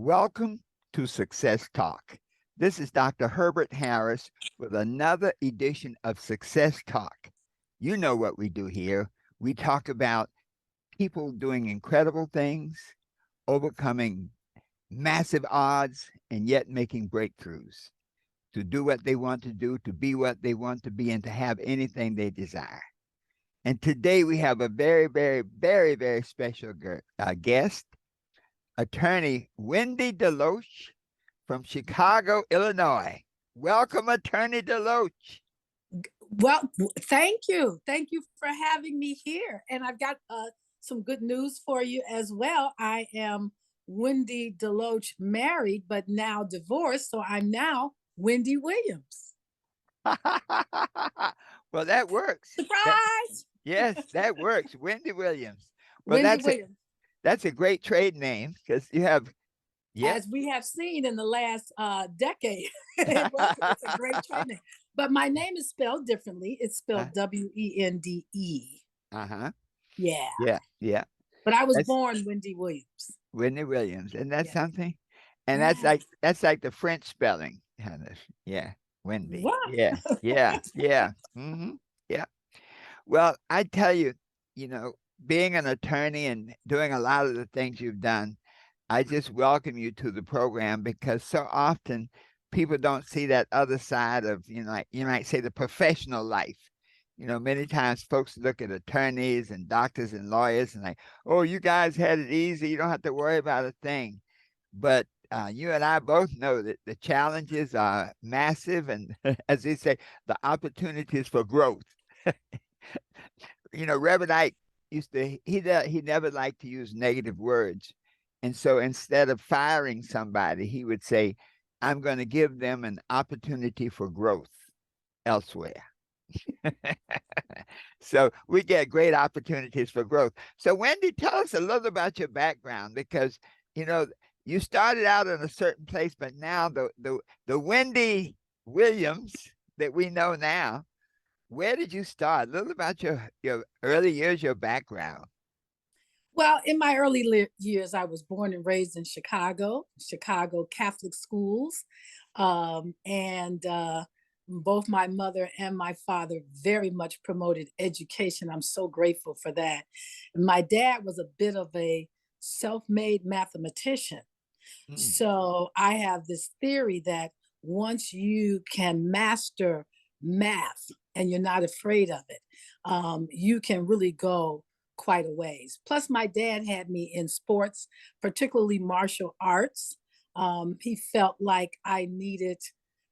Welcome to Success Talk. This is Dr. Herbert Harris with another edition of Success Talk. You know what we do here. We talk about people doing incredible things, overcoming massive odds, and yet making breakthroughs to do what they want to do, to be what they want to be, and to have anything they desire. And today we have a very special guest, Attorney Wende Williams from Chicago, Illinois. Welcome, Attorney Deloach. Well, thank you. Thank you for having me here. And I've got some good news for you as well. I am Wende Deloach married, but now divorced. So I'm now Wende Williams. Well, that works. Surprise! Yes, that works. Wende Williams. Well, Wende Williams. That's a great trade name because you have, as we have seen in the last decade, it's a great trade name. But my name is spelled differently. It's spelled Wende. Yeah. But I was born Wende Williams. Wende Williams, and that's something. And that's like the French spelling, kind of. Yeah, Wendy. Wow. Yeah. Yeah. Well, I tell you, being an attorney and doing a lot of the things you've done, I just welcome you to the program because so often people don't see that other side of, like you might say, the professional life. Many times folks look at attorneys and doctors and lawyers and like, oh, you guys had it easy. You don't have to worry about a thing. But you and I both know that the challenges are massive. And as they say, the opportunities for growth. Reverend Ike he never liked to use negative words. And so instead of firing somebody, he would say, I'm going to give them an opportunity for growth elsewhere. So we get great opportunities for growth. So Wende, tell us a little about your background because, you started out in a certain place, but now the Wende Williams that we know now, where did you start? A little about your early years, your background. Well, in my early years, I was born and raised in Chicago Catholic schools. And both my mother and my father very much promoted education. I'm so grateful for that. And my dad was a bit of a self-made mathematician. So I have this theory that once you can master math and you're not afraid of it, you can really go quite a ways. Plus, my dad had me in sports, particularly martial arts. He felt like I needed,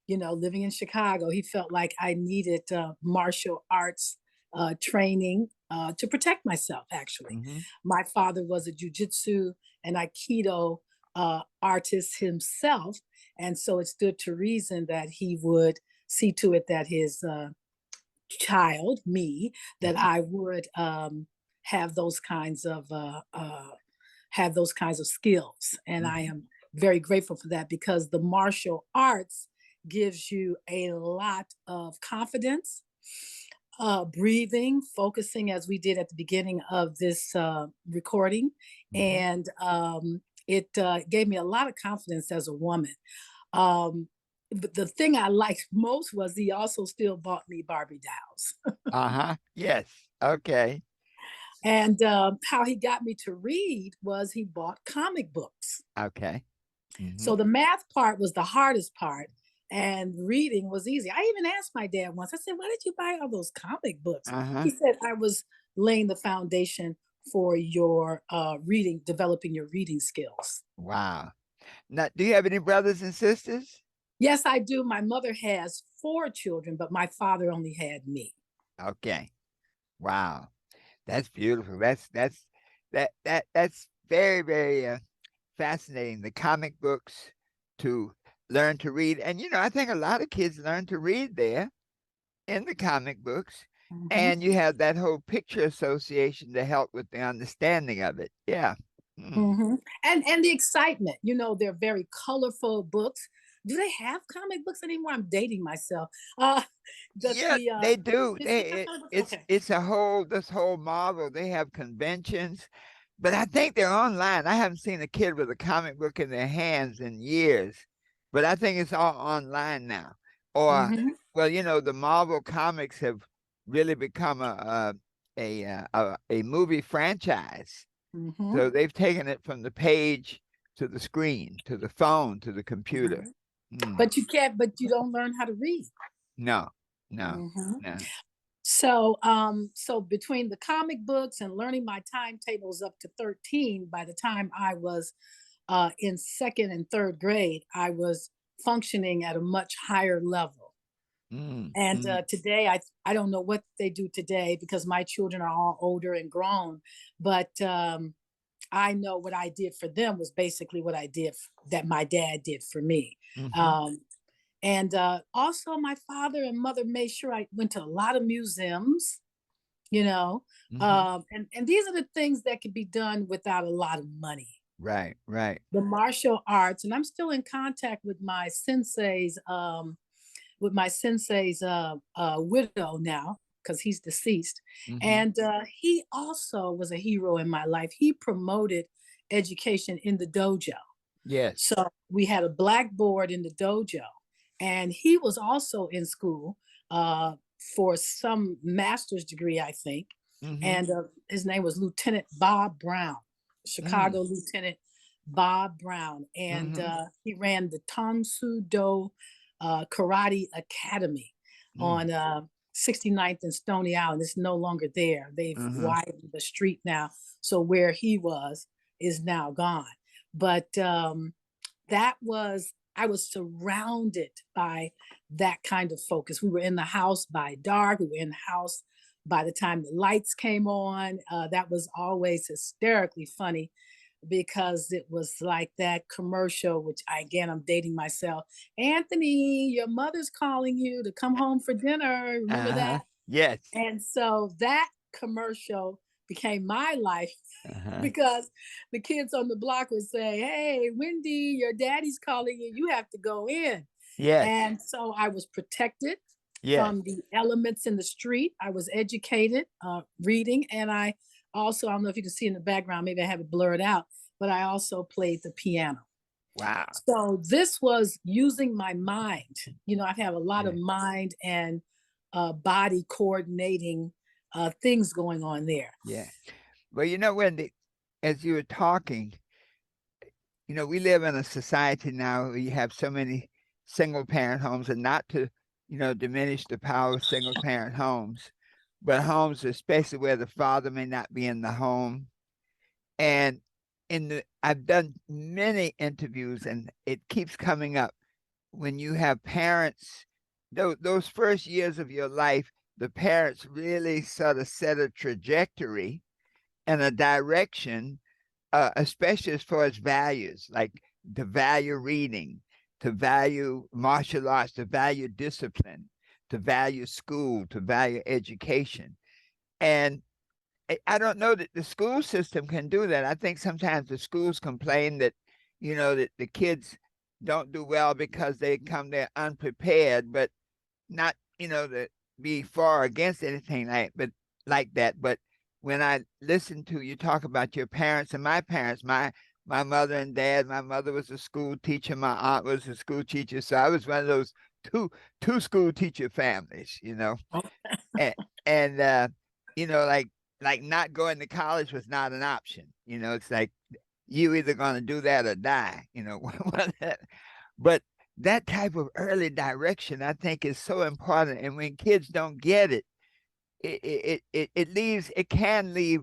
living in Chicago, he felt like I needed martial arts training to protect myself, actually. My father was a jiu-jitsu and Aikido artist himself. And so it stood to reason that he would see to it that his child, me, that I would have those kinds of skills. And I am very grateful for that because the martial arts gives you a lot of confidence, breathing, focusing, as we did at the beginning of this recording. And it gave me a lot of confidence as a woman. But the thing I liked most was he also still bought me Barbie dolls. Yes. Okay. And how he got me to read was he bought comic books. Okay. So the math part was the hardest part and reading was easy. I even asked my dad once, I said, why did you buy all those comic books? He said, I was laying the foundation for your developing your reading skills. Wow. Now, do you have any brothers and sisters? Yes, I do. My mother has 4 children, but my father only had me. Okay. Wow. That's beautiful. That's very fascinating. The comic books to learn to read. And, I think a lot of kids learn to read there in the comic books. And you have that whole picture association to help with the understanding of it. Yeah. And the excitement, they're very colorful books. Do they have comic books anymore? I'm dating myself. They do. It's this whole Marvel. They have conventions. but I think they're online. I haven't seen a kid with a comic book in their hands in years, but I think it's all online now. Or, Mm-hmm. well, the Marvel comics have really become a movie franchise. Mm-hmm. So they've taken it from the page to the screen, to the phone, to the computer. Mm-hmm. Mm. But you don't learn how to read. No, no, Mm-hmm. no. So between the comic books and learning my timetables up to 13, by the time I was in second and third grade, I was functioning at a much higher level. Mm, And mm, today, I don't know what they do today because my children are all older and grown. But I know what I did for them was basically what I did that my dad did for me. mm-hmm, Um, and also, my father and mother made sure I went to a lot of museums, you know. mm-hmm. And these are the things that could be done without a lot of money. Right, right. The martial arts, and I'm still in contact with my sensei's widow now because he's deceased. Mm-hmm. And he also was a hero in my life. He promoted education in the dojo. Yes. So we had a blackboard in the dojo, and he was also in school uh, for some master's degree, I think. Mm-hmm. And his name was Lieutenant Bob Brown, Mm, Chicago Lieutenant Bob Brown. And mm-hmm. he ran the Tong Soo Do Karate Academy Mm, on 69th and Stony Island. It's no longer there. They've uh-huh. widened the street now. So where he was is now gone. But I was surrounded by that kind of focus. We were in the house by dark. We were in the house by the time the lights came on. That was always hysterically funny because it was like that commercial, which I'm dating myself. Anthony, your mother's calling you to come home for dinner. Remember Uh-huh. that? Yes. And so that commercial became my life Uh-huh. because the kids on the block would say, "Hey, Wendy, your daddy's calling you. You have to go in." Yes. And so I was protected Yes. from the elements in the street. I was educated, reading, and I don't know if you can see in the background, maybe I have it blurred out, but I also played the piano. Wow. So this was using my mind. I have a lot of Yeah. mind and body coordinating things going on there. Yeah. Well, Wendy, as you were talking, we live in a society now where you have so many single parent homes, and not to, diminish the power of single parent homes, but homes especially where the father may not be in the home. And I've done many interviews, and it keeps coming up when you have parents, those first years of your life, the parents really sort of set a trajectory and a direction, especially as far as values, like to value reading, to value martial arts, to value discipline, to value school, to value education. And I don't know that the school system can do that. I think sometimes the schools complain that, that the kids don't do well because they come there unprepared, but not, to be far against anything like that. But when I listen to you talk about your parents and my parents, my mother and dad, my mother was a school teacher, my aunt was a school teacher, so I was one of those two school teacher families, and, and like not going to college was not an option. It's like you either going to do that or die. But that type of early direction, I think, is so important. And when kids don't get it, it can leave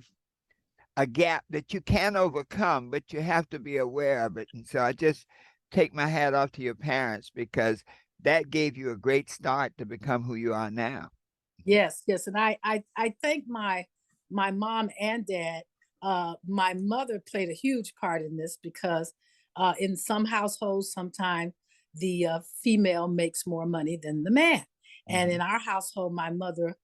a gap that you can overcome, but you have to be aware of it. And so I just take my hat off to your parents, because that gave you a great start to become who you are now. Yes, yes, and I thank my mom and dad. My mother played a huge part in this because in some households, sometimes the female makes more money than the man, and Mm-hmm. in our household, my mother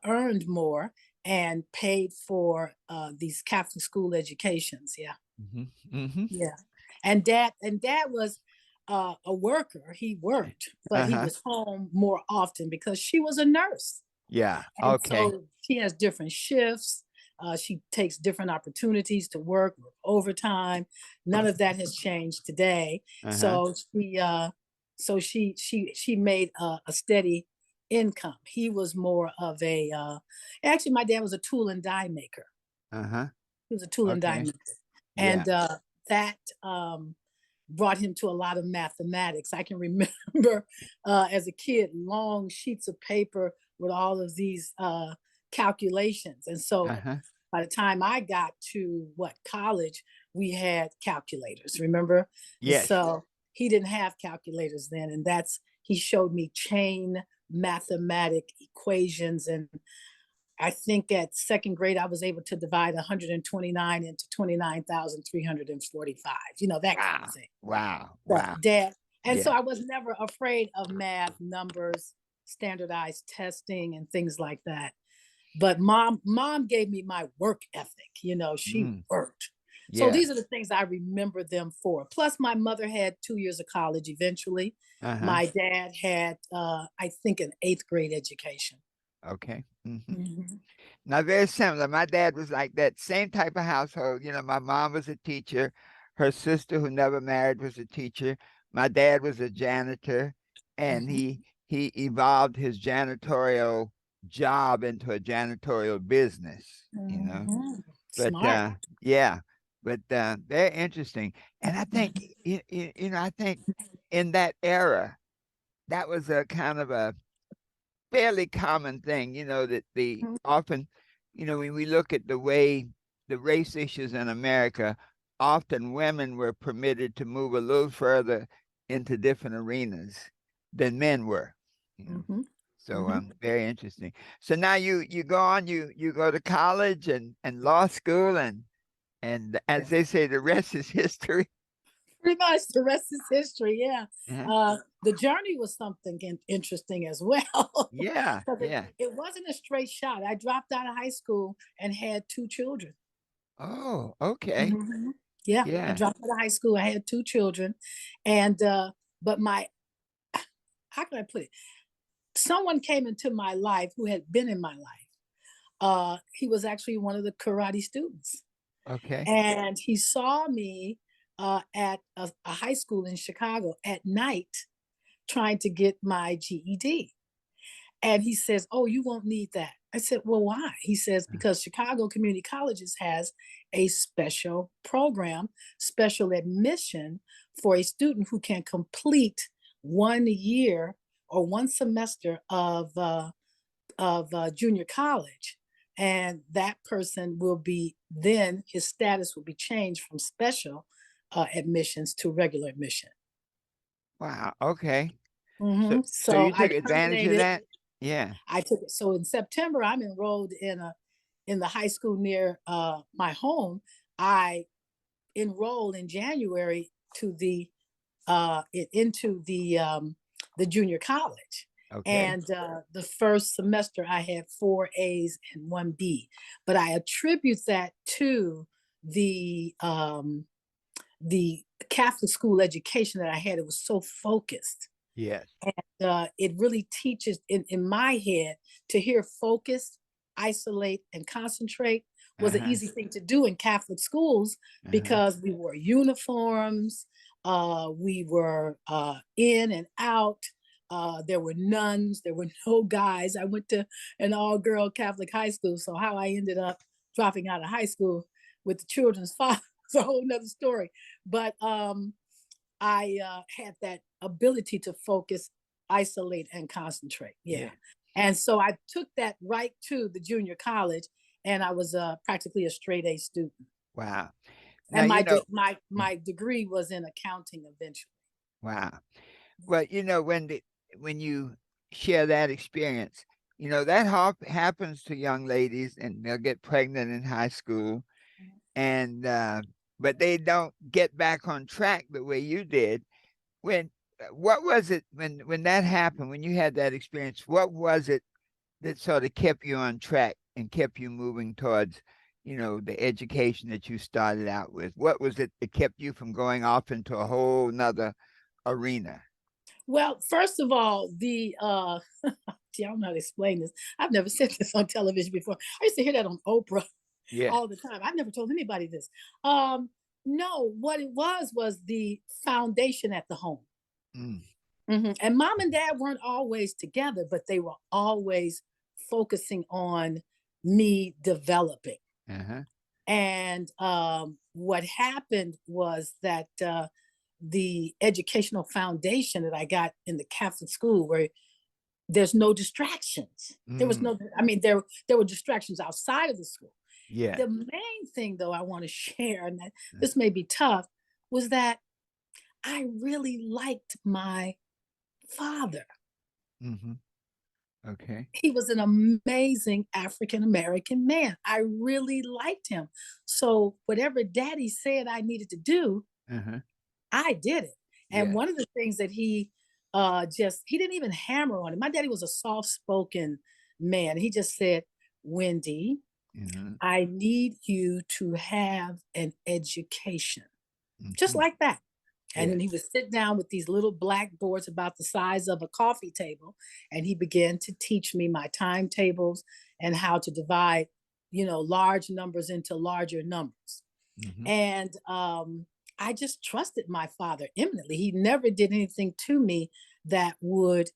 earned more and paid for these Catholic school educations. Yeah, Mm-hmm. Mm-hmm. yeah, and dad was a worker. He worked, but he Uh-huh. was home more often because she was a nurse. Yeah. And Okay. so she has different shifts. She takes different opportunities to work overtime. None of that has changed today. Uh-huh. So she made a steady income. He was more of actually, my dad was a tool and die maker. Uh-huh. He was a tool and die Okay. maker. Yeah. And that brought him to a lot of mathematics. I can remember as a kid, long sheets of paper with all of these calculations. And so Uh-huh. by the time I got to college, we had calculators, remember? And Yes. so he didn't have calculators then. And he showed me chain mathematic equations. And I think at second grade, I was able to divide 129 into 29,345, that kind Wow. of thing. Wow. But Wow. dad, and so Yeah. I was never afraid of math, numbers, standardized testing, and things like that. But mom gave me my work ethic. She Mm. worked. So Yeah. these are the things I remember them for. Plus, my mother had 2 years of college eventually. Uh-huh. My dad had, I think, an eighth grade education. Okay. Mhm. Now, very similar. My dad was like that same type of household. My mom was a teacher. Her sister, who never married, was a teacher. My dad was a janitor, and Mhm. he evolved his janitorial job into a janitorial business. Mhm. But Smart. yeah, but very interesting. And I think I think in that era, that was a kind of a fairly common thing, that the Mhm. often, when we look at the way the race issues in America, often women were permitted to move a little further into different arenas than men were. You know. Mhm. So Mhm. very interesting. So now you go on, you go to college and law school, and as they say, the rest is history. Pretty much the rest is history. Yeah. Uh-huh. The journey was something interesting as well. Yeah, 'Cause yeah. it wasn't a straight shot. I dropped out of high school and had two children. Oh, okay. Mhm. Yeah, I Yeah. dropped out of high school. I had two children, and but how can I put it? Someone came into my life who had been in my life. He was actually one of the karate students, Okay. and he saw me at a high school in Chicago at night trying to get my GED. And he says, "Oh, you won't need that." I said, "Well, why?" He says, "Because Chicago Community Colleges has a special program, special admission for a student who can complete 1 year or one semester of junior college. And that person will be, then his status will be changed from special admissions to regular admission." Wow. Okay. So so So you I took advantage of terminated. that? Yeah. I took it. So in September, I'm enrolled in the high school near my home. I enrolled in January to into the junior college. Okay. And the first semester, I had 4 A's and 1B. But I attribute that to the Catholic school education that I had. It was so focused. Yes. It really teaches in my head to hear focus, isolate, and concentrate was an Uh-huh. easy thing to do in Catholic schools Uh-huh. because we wore uniforms, we were in and out. There were nuns, there were no guys. I went to an all-girl Catholic high school, so how I ended up dropping out of high school with the children's father is a whole nother story. But I had that ability to focus, isolate, and concentrate. Yeah. Yeah. And so I took that right to the junior college, and I was practically a straight A student. Wow. Now And you my know. my degree was in accounting eventually. Wow. Well, when you share that experience, that happens to young ladies, and they'll get pregnant in high school, and but they don't get back on track the way you did. When What was it when that happened? When you had that experience, what was it that sort of kept you on track and kept you moving towards, the education that you started out with? What was it that kept you from going off into a whole nother arena? Well, first of all, gee, I don't know how to explain this. I've never said this on television before. I used to hear that on Oprah. Yeah. all the time. I've never told anybody this. No, what it was the foundation at the home. Mm. And mom and dad weren't always together, but they were always focusing on me developing. Uh-huh. And what happened was that the educational foundation that I got in the Catholic school, where there's no distractions. There was Mm. no, I mean, there were distractions outside of the school. Yeah. The main thing, though, I want to share, and that this may be tough, was that I really liked my father. Mm-hmm. Okay. He was an amazing African American man. I really liked him. So whatever daddy said I needed to do, Uh-huh. I did it. And Yeah. one of the things that he didn't even hammer on it. My daddy was a soft-spoken man. He just said, Wendy, Mm-hmm. I need you to have an education. Just Mm-hmm. like that. And Yeah. then he would sit down with these little blackboards about the size of a coffee table, and he began to teach me my timetables and how to divide, large numbers into larger numbers. Mm-hmm. And I just trusted my father eminently. He never did anything to me that would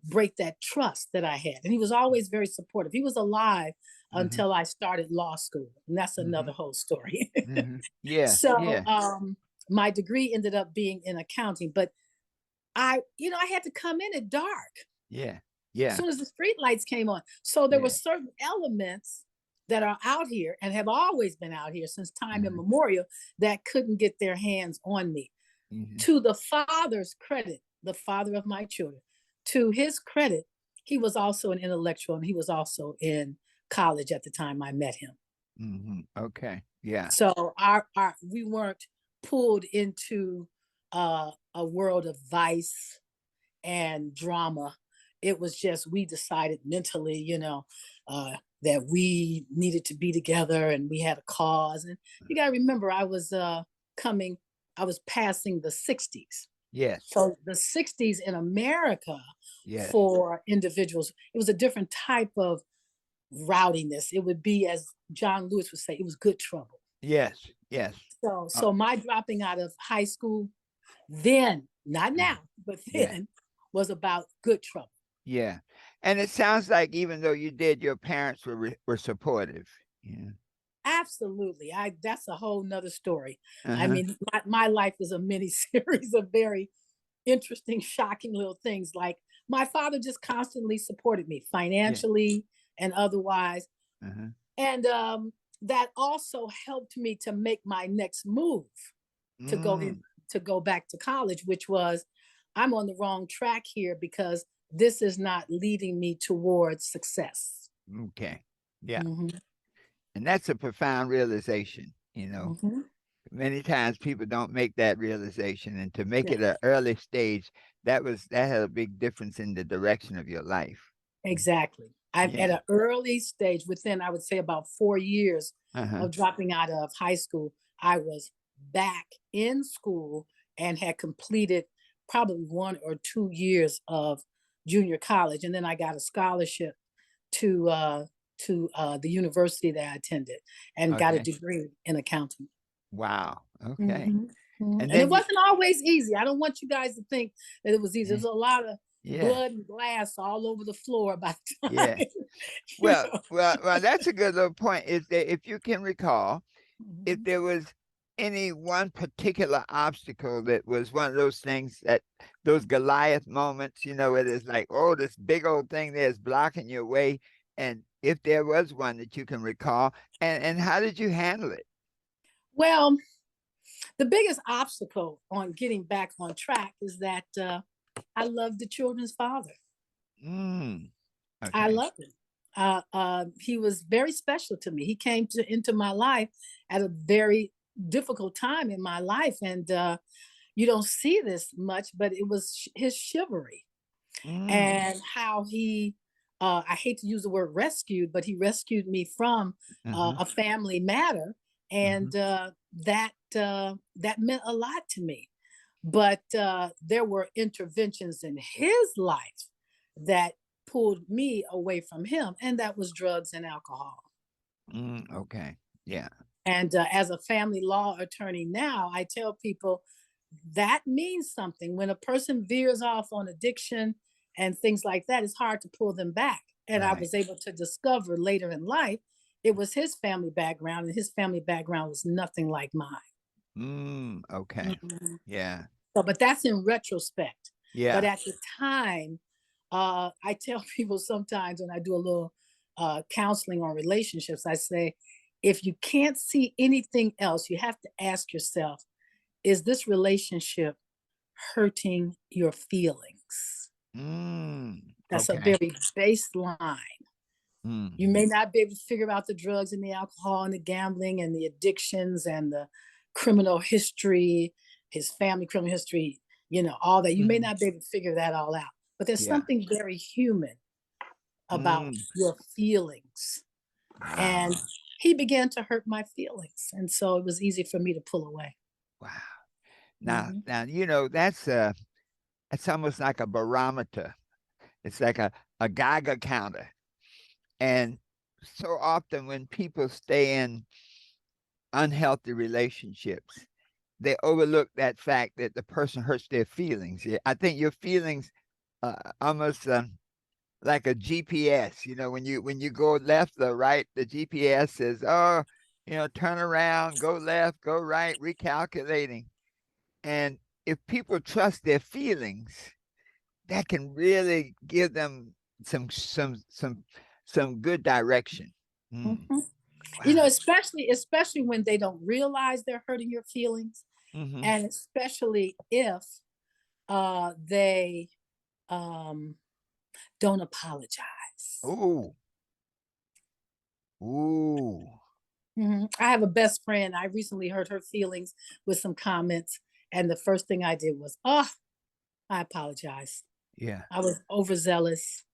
break that trust that I had. And he was always very supportive. He was alive Mm-hmm. until I started law school. And that's Mm-hmm. another whole story. Mm-hmm. Yeah. So Yeah. my degree ended up being in accounting, but I had to come in at dark Yeah. as Yeah. soon as the street lights came on. So there were Yeah. certain elements that are out here and have always been out here since time Mm-hmm. immemorial that couldn't get their hands on me. Mm-hmm. To the father's credit, the father of my children, to his credit, he was also an intellectual and he was also in college at the time I met him. Mm-hmm. Okay. Yeah. So our we weren't pulled into a world of vice and drama. It was just we decided mentally, that we needed to be together and we had a cause. And you got to remember, coming, I was passing the 60s. Yes. So the 60s in America Yes. for individuals, it was a different type of rowdiness. It would be, as John Lewis would say, it was good trouble. Yes. Yes. So, Uh, so my dropping out of high school then, not now, but yeah. then, was about good trouble. Yeah. And it sounds like even though you did, your parents were supportive. Yeah. Absolutely. That's a whole nother story. I Uh-huh. mean, my life is a mini series of very interesting, shocking little things. Like my father just constantly supported me Yeah. financially and otherwise. Uh-huh. And that also helped me to make my next move to go in Mm. to go back to college, which was I'm on the wrong track here because this is not leading me towards success. Okay. Yeah. Mhm, And that's a profound realization. mhm. Many times people don't make that realization, and to make Yeah, it an early stage, that had a big difference in the direction of your life. exactly. I'm at Yeah. an early stage, within I would say about 4 years Uh-huh. of dropping out of high school, I was back in school and had completed probably 1 or 2 years of junior college, and then I got a scholarship to the university that I attended and got a Okay. degree in accounting. Wow. Okay. Mhm, mhm. And And it then you wasn't always easy. I don't want you guys to think that it was easy. yeah. There's a lot of Yeah. blood and glass all over the floor by the Yeah. time. you Well, know. that's a good little point. Is that if you can recall, if Mhm. there was any one particular obstacle that was one of those things that those Goliath moments, it is like, oh, this big old thing there is blocking your way. And if there was one that you can recall, and how did you handle it? Well, the biggest obstacle on getting back on track is that I love the children's father. Mm, I okay. loved him. He was very special to me. He came into my life at a very difficult time in my life, and you don't see this much, but it was his chivalry Mm, and how he. I hate to use the word rescued, but he rescued me from uh-huh, a family matter, uh-huh. and that meant a lot to me. But there were interventions in his life that pulled me away from him, and that was drugs and alcohol. Okay. Yeah. And as a family law attorney now, I tell people that means something. When a person veers off on addiction and things like that, it's hard to pull them back. And I Right. was able to discover later in life, it was his family background, and his family background was nothing like mine. Okay. Mhm. Yeah. So, but that's in retrospect. But Yeah. at the time, I tell people sometimes when I do a little counseling on relationships, I say, if you can't see anything else, you have to ask yourself, is this relationship hurting your feelings? That's a Okay. very baseline. You Mm. may not be able to figure out the drugs and the alcohol and the gambling and the addictions and the criminal history, his family criminal history, all that. You may Mhm. not be able to figure that all out. But there's Yeah. something very human about Mm. your feelings. Wow. And he began to hurt my feelings. And so it was easy for me to pull away. Wow. Now, Mhm. now, that's almost like a barometer. It's like a Geiger counter. And so often when people stay in unhealthy relationships, they overlook that fact that the person hurts their feelings. Yeah, I think your feelings almost like a GPS. When you go left or right, the GPS says, "Oh, turn around, go left, go right," recalculating. And if people trust their feelings, that can really give them some some some some good direction. Mm, Mhm. wow. Especially when they don't realize they're hurting your feelings, Hmm. and especially if they um, don't apologize. Ooh, ooh, I have a best friend. I recently hurt her feelings with some comments, and the first thing I did was, oh, I apologize. yeah, I was overzealous.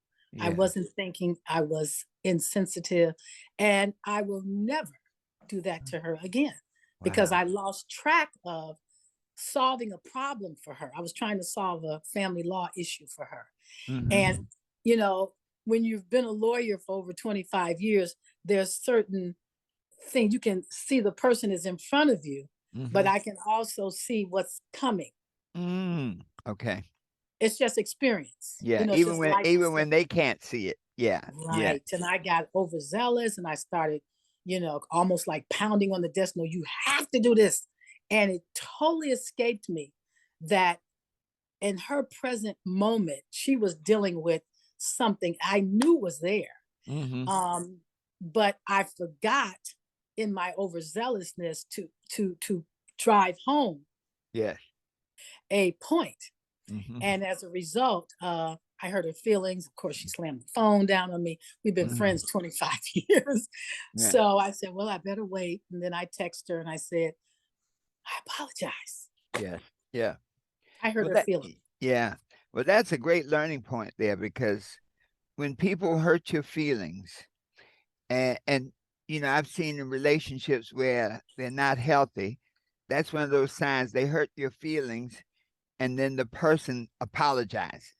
I yeah. wasn't thinking. I was insensitive, and I will never do that to her again because Wow. I lost track of solving a problem for her. I was trying to solve a family law issue for her. And, Hmm. you know, when you've been a lawyer for over 25 years, there's certain things you can see the person is in front of you, but Hmm. I can also see what's coming. Okay. It's just experience. Yeah. It's Even just when life even when they experience. can't see it. Yeah. Yeah. Right. And I got overzealous and I started, almost like pounding on the desk. No, you have to do this. And it totally escaped me that in her present moment, she was dealing with something I knew was there. Hmm. Um, but I forgot in my overzealousness to drive home Yes. a point. Hmm. And as a result, I hurt her feelings. Of course, she slammed the phone down on me. We've been Hmm. friends 25 years. Yeah. So I said, well, I better wait. And then I texted her and I said, I apologize. Yes. Yeah. I hurt Well, her feelings. yeah. Well, that's a great learning point there because when people hurt your feelings, and I've seen in relationships where they're not healthy, that's one of those signs they hurt your feelings, and then the person apologizes.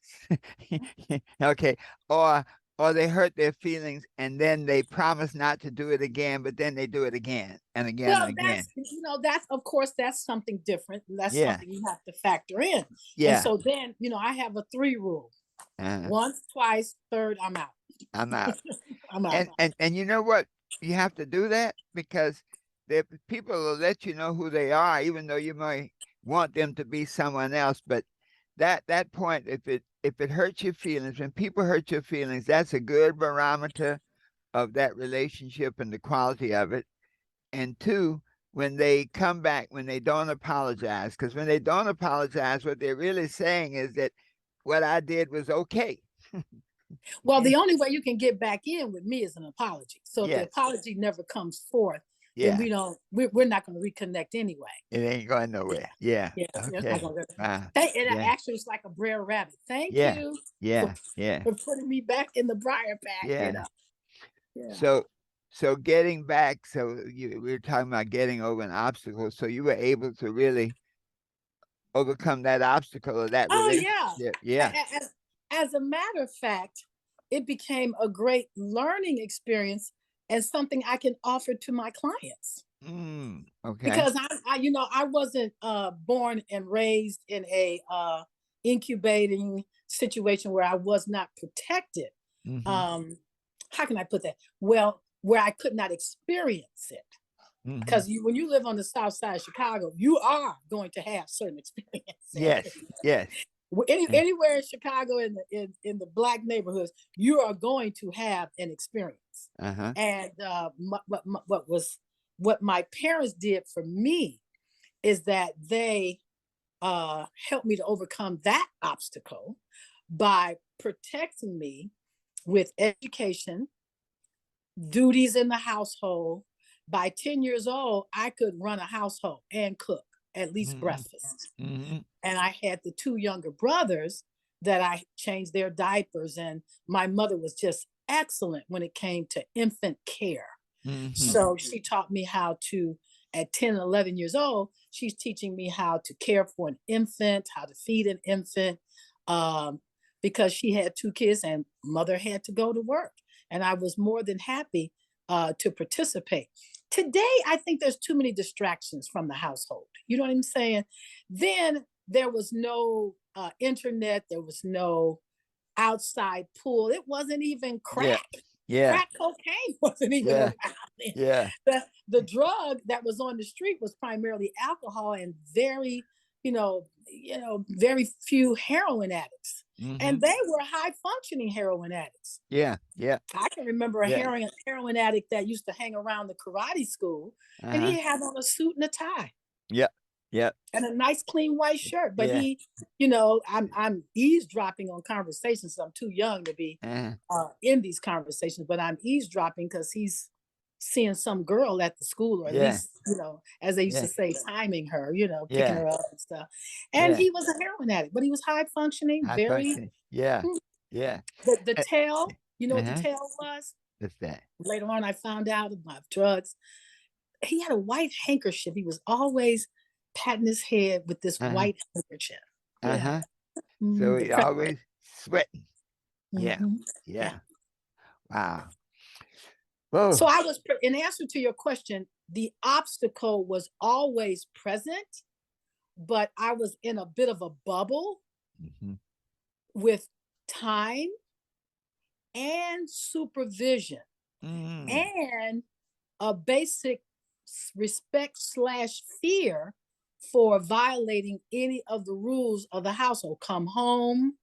Okay, or or they hurt their feelings and then they promise not to do it again, but then they do it again and again and Well, again. that's of course that's something different. That's Yeah, something you have to factor in. And yeah. so then, I have a 3 rule. uh, Once, twice, third, I'm out. I'm out. I'm out. And you know what? You have to do that because the people will let you know who they are, even though you might want them to be someone else. But that point, if it hurts your feelings, when people hurt your feelings, that's a good barometer of that relationship and the quality of it. And two, when they come back, when they don't apologize, because when they don't apologize, what they're really saying is that what I did was okay. Well, Yeah. the only way you can get back in with me is an apology. So if the Yes. apology never comes forth, then Yeah. we're not going to reconnect anyway. It ain't going Yeah. nowhere. Yeah. Yeah. It's not Okay. going to. Wow. And Yeah. actually, it's like a Brer Rabbit. Thank Yeah. you for Yeah. Yeah. for putting me back in the briar Yeah. path. Yeah. So so getting back, we were talking about getting over an obstacle. So you were able to really overcome that obstacle of that Oh yeah. relationship. Yeah. As a matter of fact, it became a great learning experience and something I can offer to my clients. Okay. Because I wasn't born and raised in a incubating situation where I was not protected. Mm-hmm. How can I put that? Well, where I could not experience it. Mm-hmm. Because when you live on the south side of Chicago, you are going to have certain experiences. Yes. Yes. Anywhere in Chicago in the Black neighborhoods, you are going to have an experience. Uh-huh. And what my parents did for me is that they helped me to overcome that obstacle by protecting me with education, duties in the household. By 10 years old, I could run a household and cook at least breakfast. Mm-hmm. And I had the two younger brothers that I changed their diapers, and my mother was just excellent when it came to infant care. Mm-hmm. So she taught me how to, at 10 and 11 years old, she's teaching me how to care for an infant, how to feed an infant, because she had two kids and mother had to go to work. And I was more than happy to participate. Today, I think there's too many distractions from the household. You know what I'm saying? Then there was no internet. There was no outside pool. It wasn't even crack. Yeah. Crack cocaine wasn't even around. Yeah. The drug that was on the street was primarily alcohol and very, very few heroin addicts. Mm-hmm. And they were high functioning heroin addicts. Yeah. Yeah. I can remember a heroin addict that used to hang around the karate school, and he had on a suit and a tie. Yeah. Yeah. And a nice clean white shirt. But he, I'm eavesdropping on conversations. So I'm too young to be in these conversations, but I'm eavesdropping because he's seeing some girl at the school, or at least, as they used to say, timing her, picking her up and stuff. And he was a heroin addict, but he was high functioning, Yeah. Yeah. The tail, what the tail was? What's that? Later on, I found out about drugs. He had a white handkerchief. He was always patting his head with this white handkerchief. So he always sweating. Yeah. Yeah. Wow. Whoa. So I was, in answer to your question, the obstacle was always present, but I was in a bit of a bubble with time and supervision and a basic respect/fear for violating any of the rules of the household. Come home,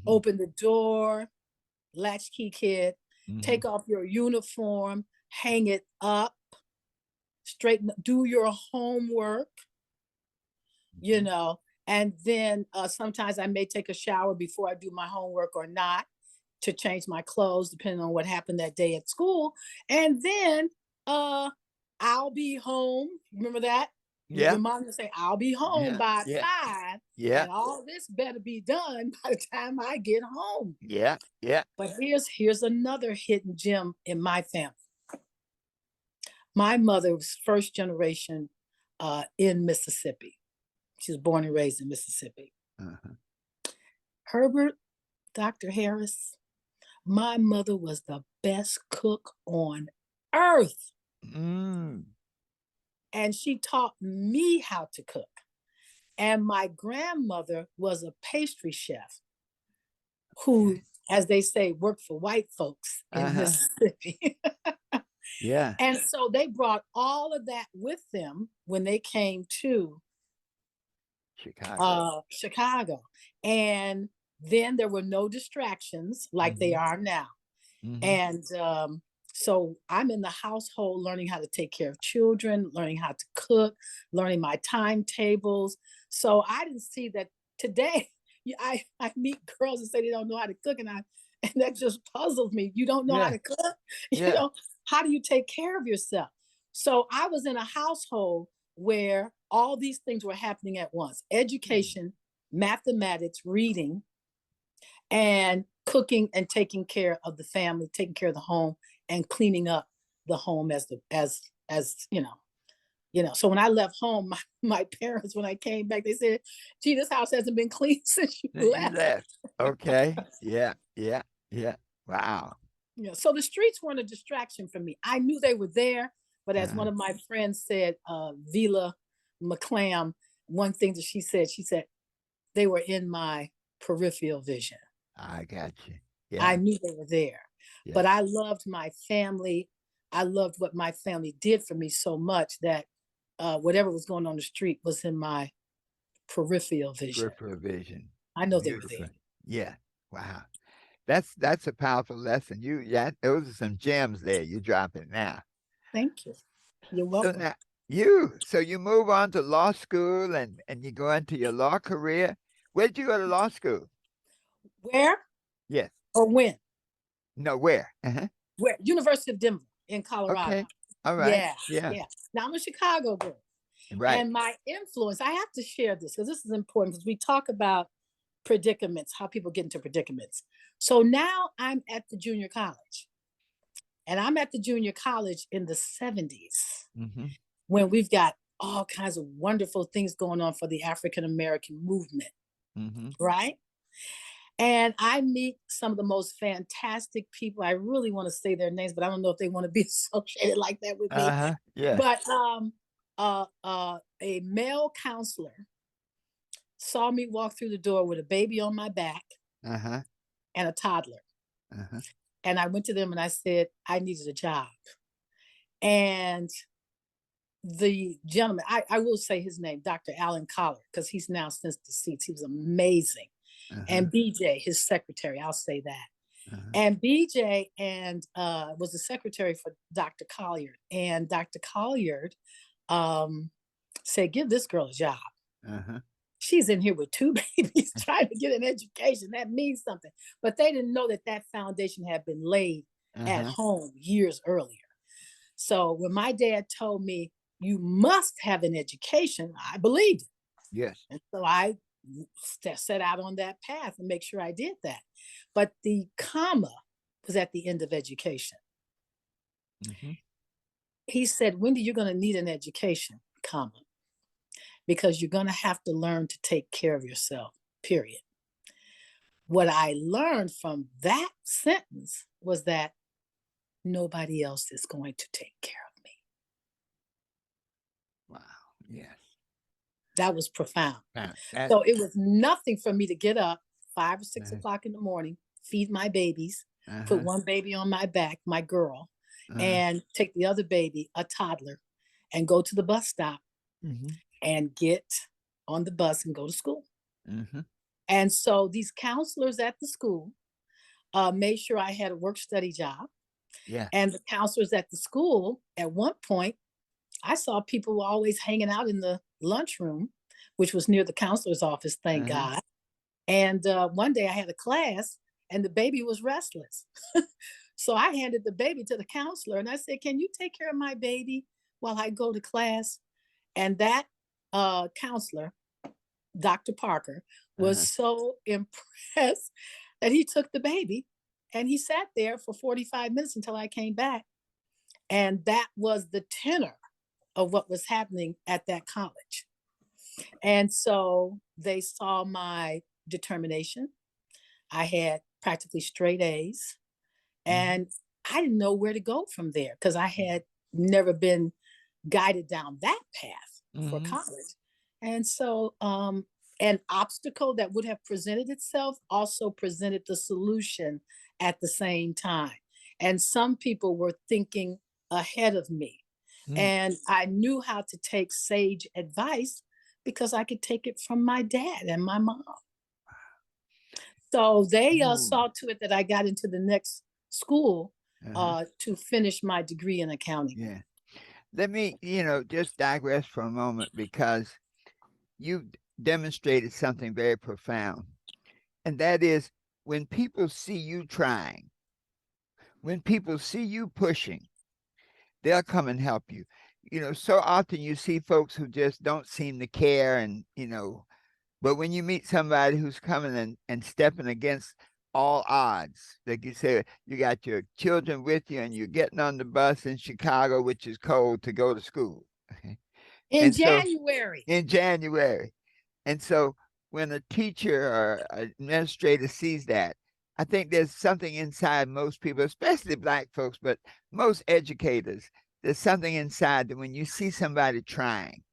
open the door, latchkey kid, take off your uniform, hang it up, straighten, do your homework, and then sometimes I may take a shower before I do my homework or not, to change my clothes, depending on what happened that day at school. And then I'll be home. Remember that? Your mom would say, I'll be home by 5. And all this better be done by the time I get home. Yeah. But here's another hidden gem in my family. My mother was first generation in Mississippi. She was born and raised in Mississippi. Herbert, Dr. Harris, my mother was the best cook on earth. And she taught me how to cook. And my grandmother was a pastry chef who, as they say, worked for white folks in Mississippi. And so they brought all of that with them when they came to Chicago. And then there were no distractions like they are now. And so I'm in the household learning how to take care of children, learning how to cook, learning my timetables. So I didn't see that today. I meet girls and say they don't know how to cook, and that just puzzles me. You don't know how to cook? How do you take care of yourself? So I was in a household where all these things were happening at once: education, mathematics, reading, and cooking, and taking care of the family, taking care of the home, and cleaning up the home as so when I left home, my parents, when I came back, they said, gee, this house hasn't been cleaned since you left. Okay. Yeah. Wow. Yeah. So the streets weren't a distraction for me. I knew they were there, but as one Uh, of my friends said, Vila McClam, one thing that she said, they were in my peripheral vision. I got you. I Yeah, knew they were there, yeah. but I loved my family. I loved what my family did for me so much that whatever was going on the street was in my peripheral vision. Peripheral vision. I know they were there. Beautiful. Yeah. Wow. That's a powerful lesson. Yeah, those are some gems there you're dropping now. Thank you. You're So welcome. now so you move on to law school and you go into your law career. Where'd you go to law school? Where Yes. or when? No, where? Uh-huh. Where? University of Denver in Colorado. Okay. All right. Yeah, Yeah. yeah. Now I'm a Chicago girl. Right. And my influence, I have to share this because this is important because we talk about predicaments, how people get into predicaments. So now I'm at the junior college, and I'm at the junior college in the 70s Mm-hmm. when we've got all kinds of wonderful things going on for the African American movement, Mm-hmm. right? And I meet some of the most fantastic people. I really want to say their names, but I don't know if they want to be associated like that with me. Uh-huh. Yeah. But a male counselor saw me walk through the door with a baby on my back Uh-huh. and a toddler. Uh-huh. And I went to them and I said, I needed a job. And the gentleman, I will say his name, Dr. Alan Collar, because he's now since deceased. He was amazing. Uh-huh. And BJ, his secretary, I'll say that. Uh-huh. And BJ was the secretary for Dr. Colliard. And Dr. Colliard said, give this girl a job. Uh-huh. She's in here with two babies trying to get an education. That means something. But they didn't know that that foundation had been laid at Uh-huh. home years earlier. So when my dad told me, you must have an education, I believed it. Yes. And so I set out on that path and make sure I did that. But the comma was at the end of education. Mm-hmm. He said, Wendy, you're going to need an education, comma, because you're going to have to learn to take care of yourself, period. What I learned from that sentence was that nobody else is going to take care of me. Wow. Yes. That was profound. That, So it was nothing for me to get up 5 or 6 uh-huh. o'clock in the morning, feed my babies, Uh-huh. put one baby on my back, my girl, and take the other baby, a toddler, and go to the bus stop Mm-hmm. and get on the bus and go to school. Mm-hmm. And so these counselors at the school made sure I had a work study job. Yeah. And the counselors at the school, at one point, I saw people always hanging out in the lunchroom, which was near the counselor's office, thank Uh-huh. God. And one day I had a class and the baby was restless. So I handed the baby to the counselor and I said, can you take care of my baby while I go to class? And that counselor, Dr. Parker, was Uh-huh. so impressed that he took the baby and he sat there for 45 minutes until I came back. And that was the tenor of what was happening at that college. And so they saw my determination. I had practically straight A's. And I didn't know where to go from there because I had never been guided down that path for college. And so an obstacle that would have presented itself also presented the solution at the same time. And some people were thinking ahead of me. And I knew how to take sage advice because I could take it from my dad and my mom. So they saw to it that I got into the next school to finish my degree in accounting. Yeah. Let me, just digress for a moment because you demonstrated something very profound. And that is when people see you trying, when people see you pushing, they'll come and help you. So often you see folks who just don't seem to care but when you meet somebody who's coming and stepping against all odds, like you said, you got your children with you and you're getting on the bus in Chicago, which is cold, to go to school. Okay. In And so January. in January. And so when a teacher or administrator sees that, I think there's something inside most people, especially Black folks, but most educators. There's something inside that when you see somebody trying,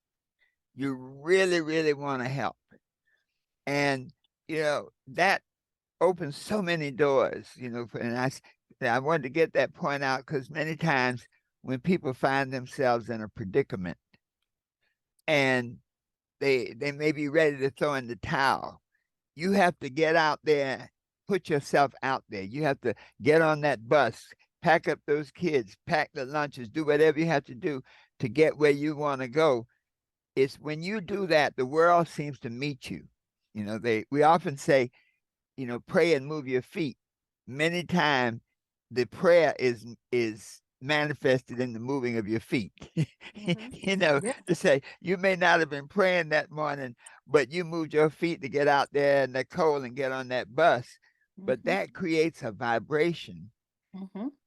you really, really want to help. And, that opens so many doors, and I wanted to get that point out because many times when people find themselves in a predicament and they may be ready to throw in the towel, you have to get out there, put yourself out there. You have to get on that bus, pack up those kids, pack the lunches, do whatever you have to do to get where you want to go. It's when you do that, the world seems to meet you. We often say, pray and move your feet. Many times the prayer is manifested in the moving of your feet. Yeah. To say you may not have been praying that morning, but you moved your feet to get out there in the cold and get on that bus. But that creates a vibration.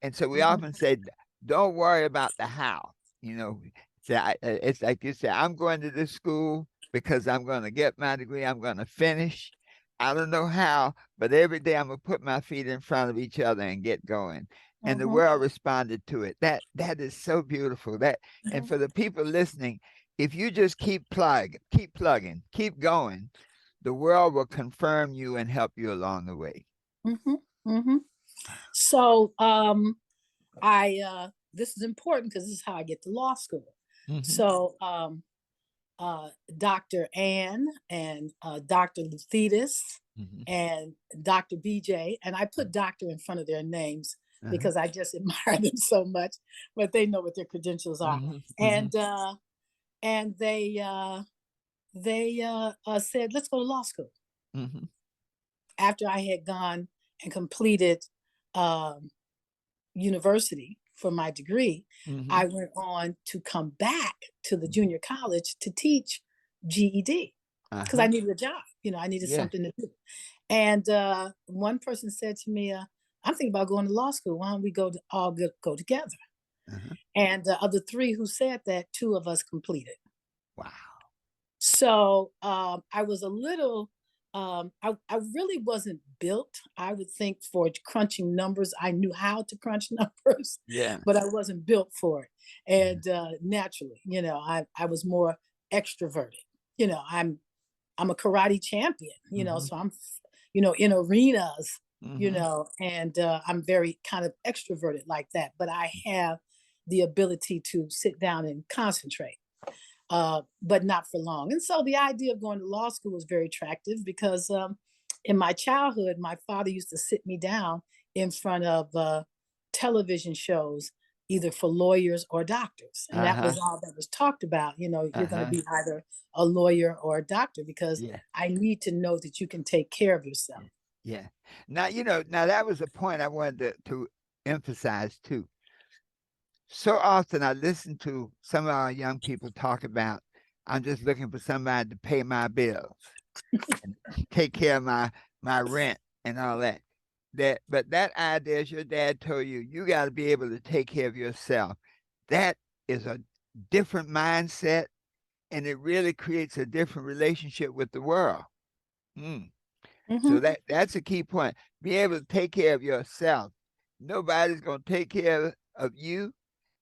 And so we often say, don't worry about the how. It's like you say, I'm going to this school because I'm going to get my degree. I'm going to finish. I don't know how, but every day I'm going to put my feet in front of each other and get going. And the world responded to it. That is so beautiful. And for the people listening, if you just keep plugging, keep going, the world will confirm you and help you along the way. So this is important because this is how I get to law school. So Dr. Ann and Dr. Luthidis and Dr. BJ, and I put doctor in front of their names because I just admire them so much, but they know what their credentials are. And they said, let's go to law school. After I had gone and completed university for my degree, I went on to come back to the junior college to teach GED because I needed a job. I needed something to do. And one person said to me, I'm thinking about going to law school. Why don't we all go together? And of the three who said that, two of us completed. Wow. So I was a little, I really wasn't built, I would think, for crunching numbers. I knew how to crunch numbers, but I wasn't built for it. And naturally, I was more extroverted. I'm a karate champion, so I'm, in arenas, and I'm very kind of extroverted like that, but I have the ability to sit down and concentrate. But not for long. And so the idea of going to law school was very attractive because in my childhood, my father used to sit me down in front of television shows, either for lawyers or doctors. And that was all that was talked about. You're going to be either a lawyer or a doctor because I need to know that you can take care of yourself. Yeah. Now, that was a point I wanted to emphasize too. So often I listen to some of our young people talk about, I'm just looking for somebody to pay my bills and take care of my rent and all that. But that idea, as your dad told you, you got to be able to take care of yourself. That is a different mindset, and it really creates a different relationship with the world. So that's a key point. Be able to take care of yourself. Nobody's going to take care of you.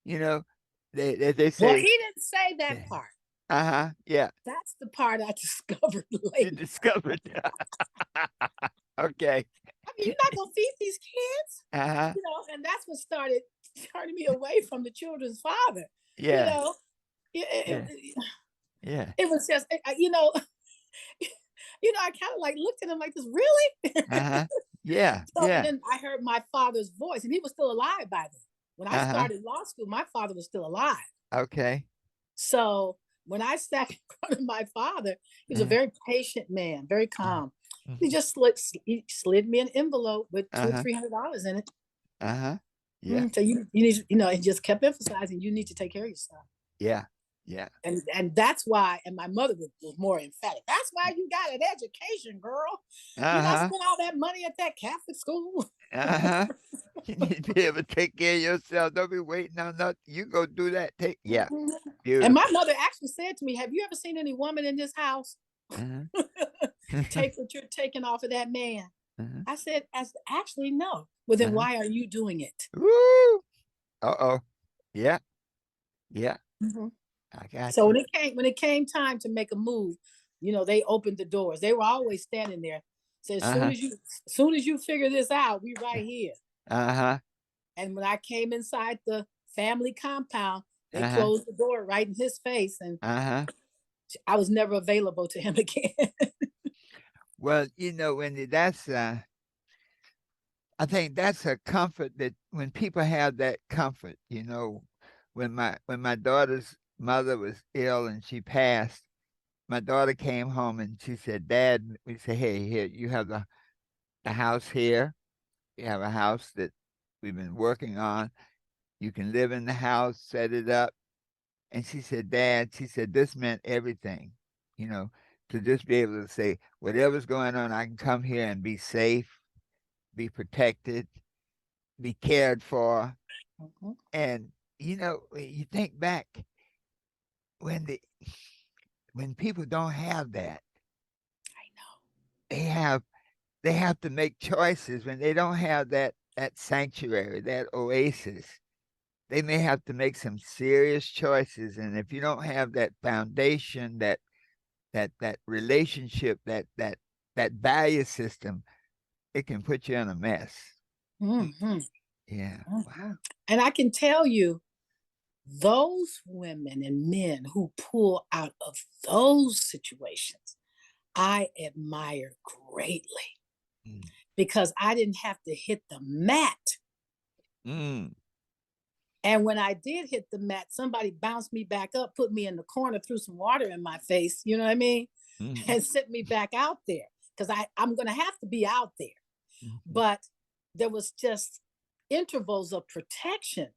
They say. Well, he didn't say that part. Yeah. That's the part I discovered later. You discovered. Okay. I mean, you're not gonna feed these kids, and that's what started turning me away from the children's father. Yeah. It was just, I kind of like looked at him like this, really? Yeah. So then I heard my father's voice, and he was still alive by then. When I started law school, my father was still alive. Okay. So when I sat in front of my father, he was a very patient man, very calm. He just slid me an envelope with $200 or $300 in it. Yeah. So you need, he just kept emphasizing, you need to take care of yourself. Yeah. Yeah. And that's why, and my mother was more emphatic. That's why you got an education, girl. You not spend all that money at that Catholic school. You need to be able to take care of yourself. Don't be waiting on nothing. You go do that. Beautiful. And my mother actually said to me, have you ever seen any woman in this house take what you're taking off of that man? Uh-huh. I said, actually, no. Well, then Uh-huh. why are you doing it? Woo! Uh-oh. Yeah. Yeah. Mhm. I got So you. when it came time to make a move, they opened the doors. They were always standing there. So Uh-huh. as soon as you figure this out, we right here. Uh-huh. And when I came inside the family compound, they Uh-huh. closed the door right in his face, and Uh-huh. I was never available to him again. Well, Wendy, I think that's a comfort that when people have that comfort, when my daughter's mother was ill and she passed, my daughter came home and she said, Dad, we said, hey, here, you have the house here. You have a house that we've been working on. You can live in the house, set it up. And she said, Dad, she said, this meant everything, you know, to just be able to say, whatever's going on, I can come here and be safe, be protected, be cared for. Mhm. And, when you think back when the when people don't have that, I know. they have they have to make choices when they don't have that sanctuary, that oasis. They may have to make some serious choices. And if you don't have that foundation, that relationship, that value system, it can put you in a mess. Hmm. Yeah. Wow. Hmm. And I can tell you, those women and men who pull out of those situations, I admire greatly Mm. because I didn't have to hit the mat. Mm. And when I did hit the mat, somebody bounced me back up, put me in the corner, threw some water in my face, you know what I mean? Mm. And sent me back out there because I'm going to have to be out there. Mhm. But there was just intervals of protection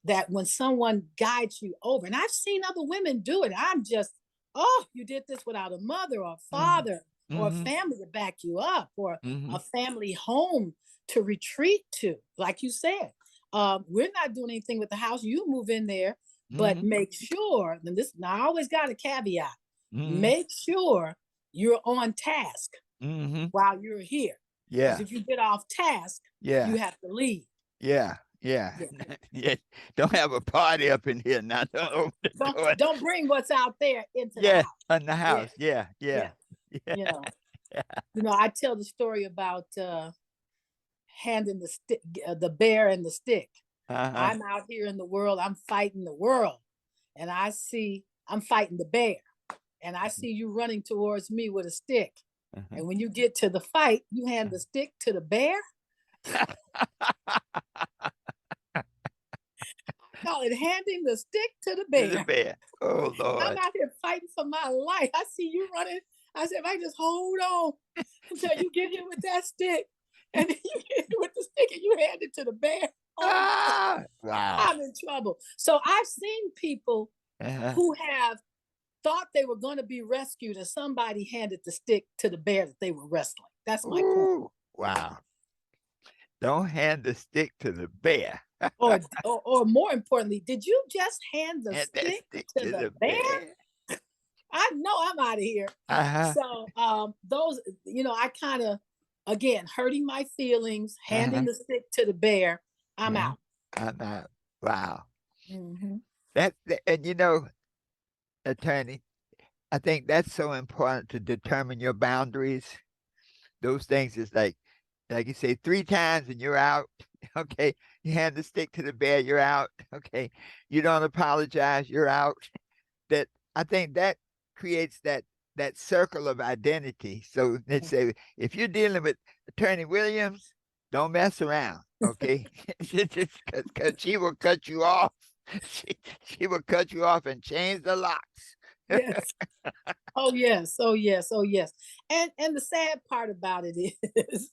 that when someone guides you over, and I've seen other women do it, I'm just, oh, you did this without a mother or a Mhm. father or a Mhm. family to back you up or a Mhm. family home to retreat to. Like you said, we're not doing anything with the house. You move in there, but Mhm. make sure, and this, now I always got a caveat, Mhm. make sure you're on task Mhm. while you're here. Because Yeah. if you get off task, Yeah. you have to leave. Yeah. Yeah. Yeah. Yeah. Don't have a party up in here now. Don't open the door. Don't bring what's out there into the Yeah. house. In the Yeah, house. Yeah. yeah. Yeah. Yeah. You know, I tell the story about handing the stick, the bear and the stick. Uh-huh. I'm out here in the world. I'm fighting the world, and I'm fighting the bear, and I see you running towards me with a stick. Uh-huh. And when you get to the fight, you hand the stick to the bear. I call it handing the stick to the To the bear. bed. Oh I'm Lord. out here fighting for my life. I see you running. I said, if I just hold on until you get here with that stick, and then you get here with the stick and you hand it to the bear. Oh no, Ah, wow. I'm in trouble. So I've seen people Uh-huh. who have thought they were going to be rescued, and somebody handed the stick to the bear that they were wrestling. That's my point. Ooh, wow. Don't hand the stick to the bear. Or more importantly, did you just hand the Hand that stick stick to to the the bear? bear. I know I'm out of here. Uh-huh. So those, I kind of, again, hurting my feelings, handing Uh-huh. the stick to the bear. I'm Yeah. out. I'm out. Wow. Hmm. And attorney, I think that's so important to determine your boundaries. Those things is like you say, 3 times and you're out. Okay. You hand the stick to the bear, you're out. Okay. You don't apologize, you're out. That I think that creates that circle of identity. So they say if you're dealing with Attorney Williams, don't mess around. Okay. Because she will cut you off. She, she will cut you off and change the locks. Yes. Oh yes. Oh yes. Oh yes. And the sad part about it is,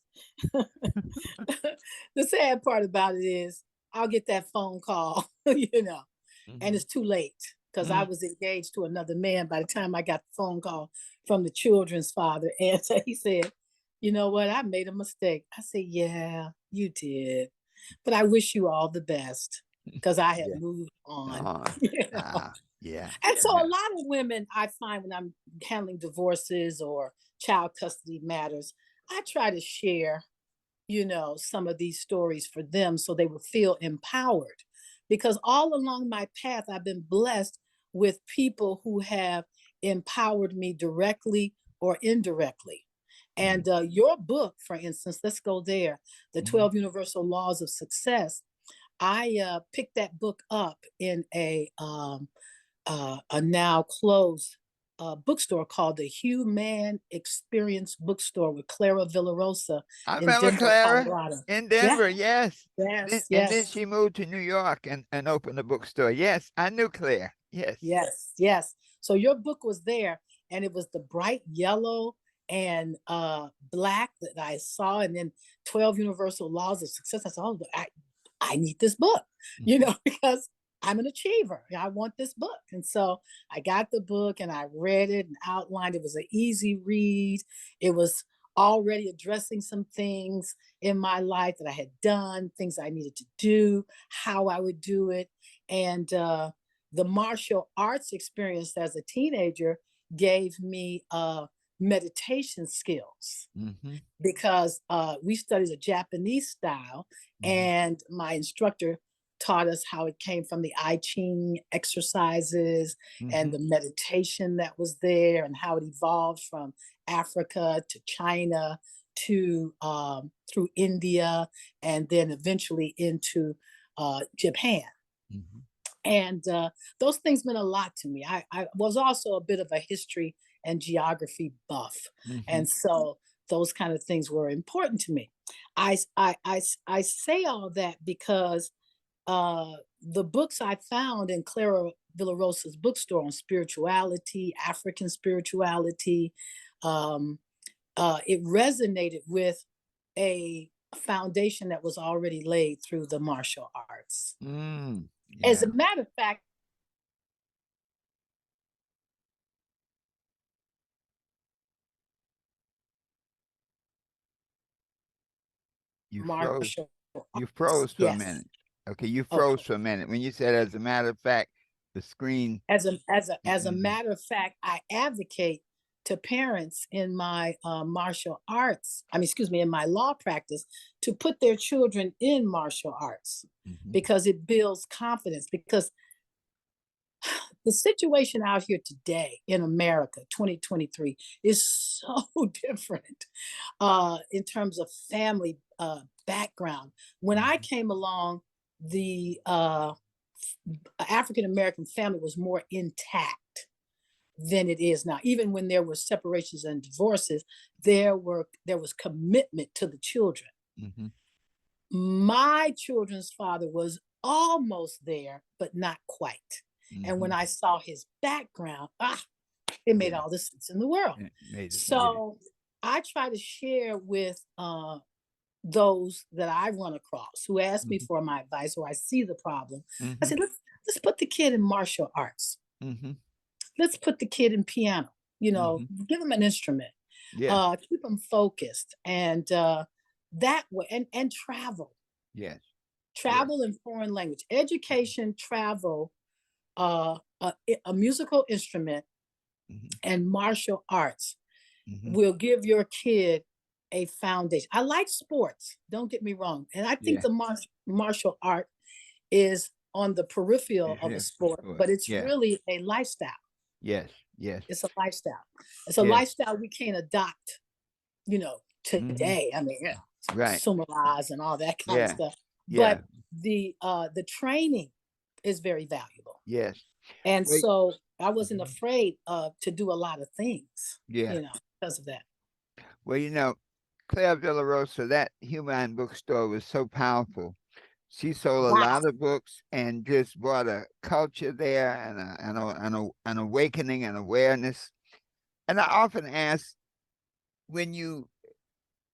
the sad part about it is, I'll get that phone call, and Mhm. it's too late because I Mhm. was engaged to another man by the time I got the phone call from the children's father. And so he said, you know what? I made a mistake. I said, yeah, you did. But I wish you all the best because I have Yeah. moved on. Uh, You know? yeah. And so a Yeah. lot of women I find when I'm handling divorces or child custody matters, I try to share, some of these stories for them so they will feel empowered. Because all along my path, I've been blessed with people who have empowered me directly or indirectly. Mhm, And your book, for instance, let's go there, The mhm. 12 Universal Laws of Success. I picked that book up in a now closed bookstore called the Human Experience Bookstore with Clara Villarosa I in remember Denver, Clara Colorado. in Yeah, Denver, yes. yes, And then yes, she moved to New York and opened a bookstore. Yes, I knew Claire. Yes. yes, yes. So your book was there, and it was the bright yellow and black that I saw, and then 12 Universal Laws of Success. I said, oh, I need this book, Mhm. because I'm an achiever. I want this book. And so I got the book and I read it and outlined. It was an easy read. It was already addressing some things in my life that I had done, things I needed to do, how I would do it. And the martial arts experience as a teenager gave me meditation skills Mhm, because we studied a Japanese style, mhm, and my instructor taught us how it came from the I Ching exercises and mhm, the meditation that was there, and how it evolved from Africa to China to through India, and then eventually into Japan. mhm, And those things meant a lot to me. I was also a bit of a history and geography buff, mhm. and so those kind of things were important to me. I say all that because the books I found in Clara Villarosa's bookstore on spirituality, African spirituality, um, it resonated with a foundation that was already laid through the martial arts. As Yeah. a matter of fact, You froze. martial You arts. froze for a Yes. minute. Okay, you froze Okay. for a minute. When you said, as a matter of fact, the screen. As a Mhm, matter of fact, I advocate to parents in my martial arts. I mean, excuse me, in my law practice, to put their children in martial arts mhm, because it builds confidence. Because the situation out here today in America, 2023, is so different in terms of family background. When I mhm, came along, the African American family was more intact than it is now. Even when there were separations and divorces, there was commitment to the children. mhm, My children's father was almost there, but not quite. And when mhm. I saw his background, it made Yeah, all the sense in the world. it made it. So I try to share with those that I run across who ask me Mhm, for my advice or I see the problem. I mhm, said, let's put the kid in martial arts. mhm, Let's put the kid in piano, mhm. give him an instrument, Yes, keep him focused, and that way, and yes, yes. travel in foreign language, education, travel, a musical instrument, Mhm, and martial arts mhm. will give your kid a foundation. I like sports, don't get me wrong. And I think Yeah. the martial art is on the peripheral of a Yes, sport, sure. but it's Yeah. really a lifestyle. Yes. Yes. It's a lifestyle. It's a Yes. lifestyle we can't adopt, Mhm. today. I mean, Right. consumer and all that kind of Yeah. stuff. Yeah. But the training is very valuable. Yes. And Wait. so I wasn't Mhm. afraid to do a lot of things, Yeah. because of that. Well, Claire Villarosa, that Human bookstore was so powerful. She sold a Wow. lot of books and just brought a culture there and an awakening and awareness. And I often ask, when you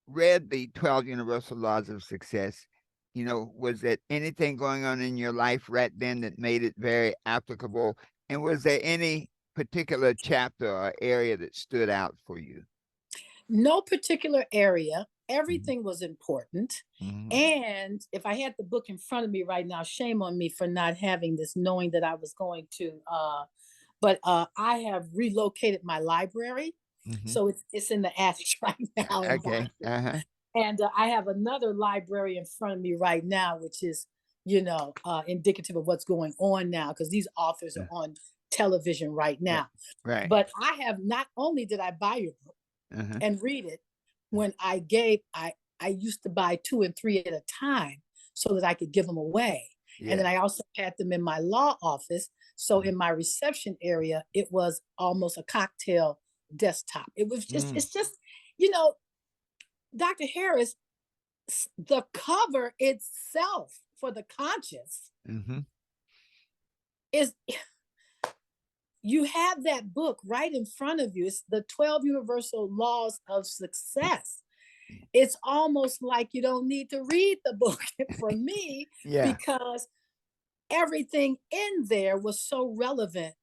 read the 12 Universal Laws of Success, was there anything going on in your life right then that made it very applicable? And was there any particular chapter or area that stood out for you? No particular area. Mhm, Everything was important. mhm, And if I had the book in front of me right now, shame on me for not having this, knowing that I was going to. But I have relocated my library. Mm-hmm. So it's in the attic right now in Okay. boxes. Uh-huh. And I have another library in front of me right now, which is, indicative of what's going on now, because these authors are on television right Right. now. Right. But I have, not only did I buy your book Uh-huh. and read it, when I used to buy 2 and 3 at a time so that I could give them away. And then Yeah. I also had them in my law office. So in my reception area, it was almost a cocktail desktop. It was just, Mm. it's just, you know, Dr. Harris, the cover itself for the conscious Mm-hmm. is, you have that book right in front of you. It's the 12 Universal Laws of Success. It's almost like you don't need to read the book for me, Yeah. because everything in there was so relevant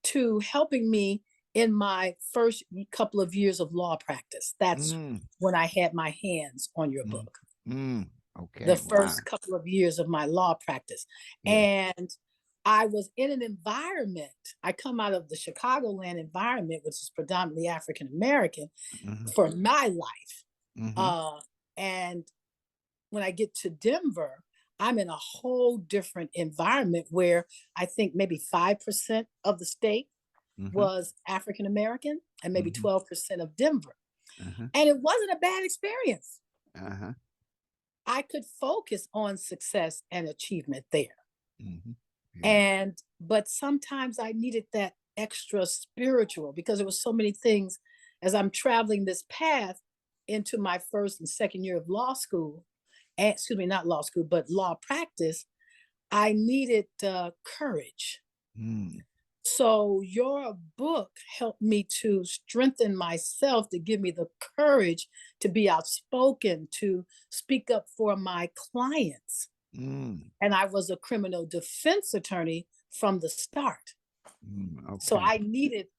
to helping me in my first couple of years of law practice. That's Mm. when I had my hands on your Mm. book, Mm. the Okay. Wow. first couple of years of my law practice. Yeah. And I was in an environment, I come out of the Chicagoland environment, which is predominantly African American, Mm-hmm. for my life. Mm-hmm. And when I get to Denver, I'm in a whole different environment where I think maybe 5% of the state Mm-hmm. was African American and maybe Mm-hmm. 12% of Denver. Uh-huh. And it wasn't a bad experience. Uh-huh. I could focus on success and achievement there. Mm-hmm. Yeah. But sometimes I needed that extra spiritual, because there was so many things as I'm traveling this path into my first and second year of law school, excuse me, not law school, but law practice. I needed courage. Mm. So your book helped me to strengthen myself, to give me the courage to be outspoken, to speak up for my clients. Mm. And I was a criminal defense attorney from the start. Mm. So Okay.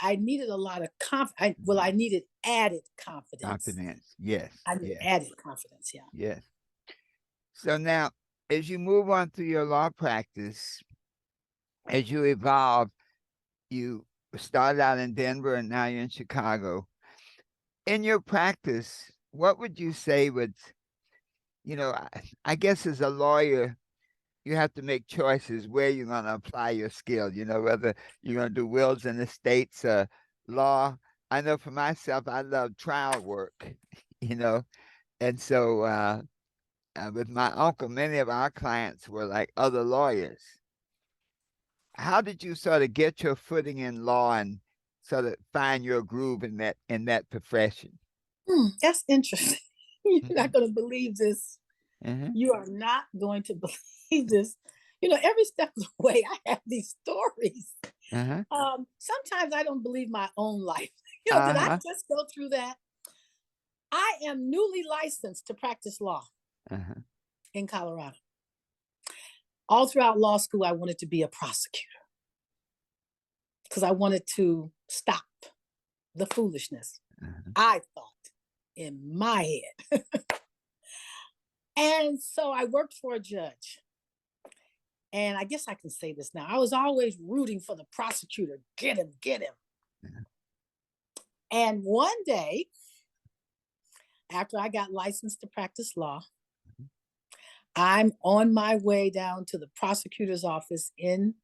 I needed a lot of confidence. Well, I needed added confidence. Confidence. Yes. I needed Yes. added confidence. Yeah. Yes. So now, as you move on through your law practice, as you evolve, you started out in Denver and now you're in Chicago. In your practice, what would you say would, I guess as a lawyer, you have to make choices where you're going to apply your skill, whether you're going to do wills and estates, law. I know for myself, I love trial work, you know, and so with my uncle, many of our clients were like other lawyers. How did you sort of get your footing in law and sort of find your groove in that profession? That's interesting. You're not Mm-hmm. going to believe this. Mm-hmm. You are not going to believe this. Every step of the way, I have these stories. Uh-huh. Sometimes I don't believe my own life. Did I Uh-huh. just go through that? I am newly licensed to practice law Uh-huh. in Colorado. All throughout law school, I wanted to be a prosecutor because I wanted to stop the foolishness, Uh-huh. I thought, in my head. And so I worked for a judge. And I guess I can say this now. I was always rooting for the prosecutor. Get him, get him. Uh-huh. And one day, after I got licensed to practice law, I'm on my way down to the prosecutor's office in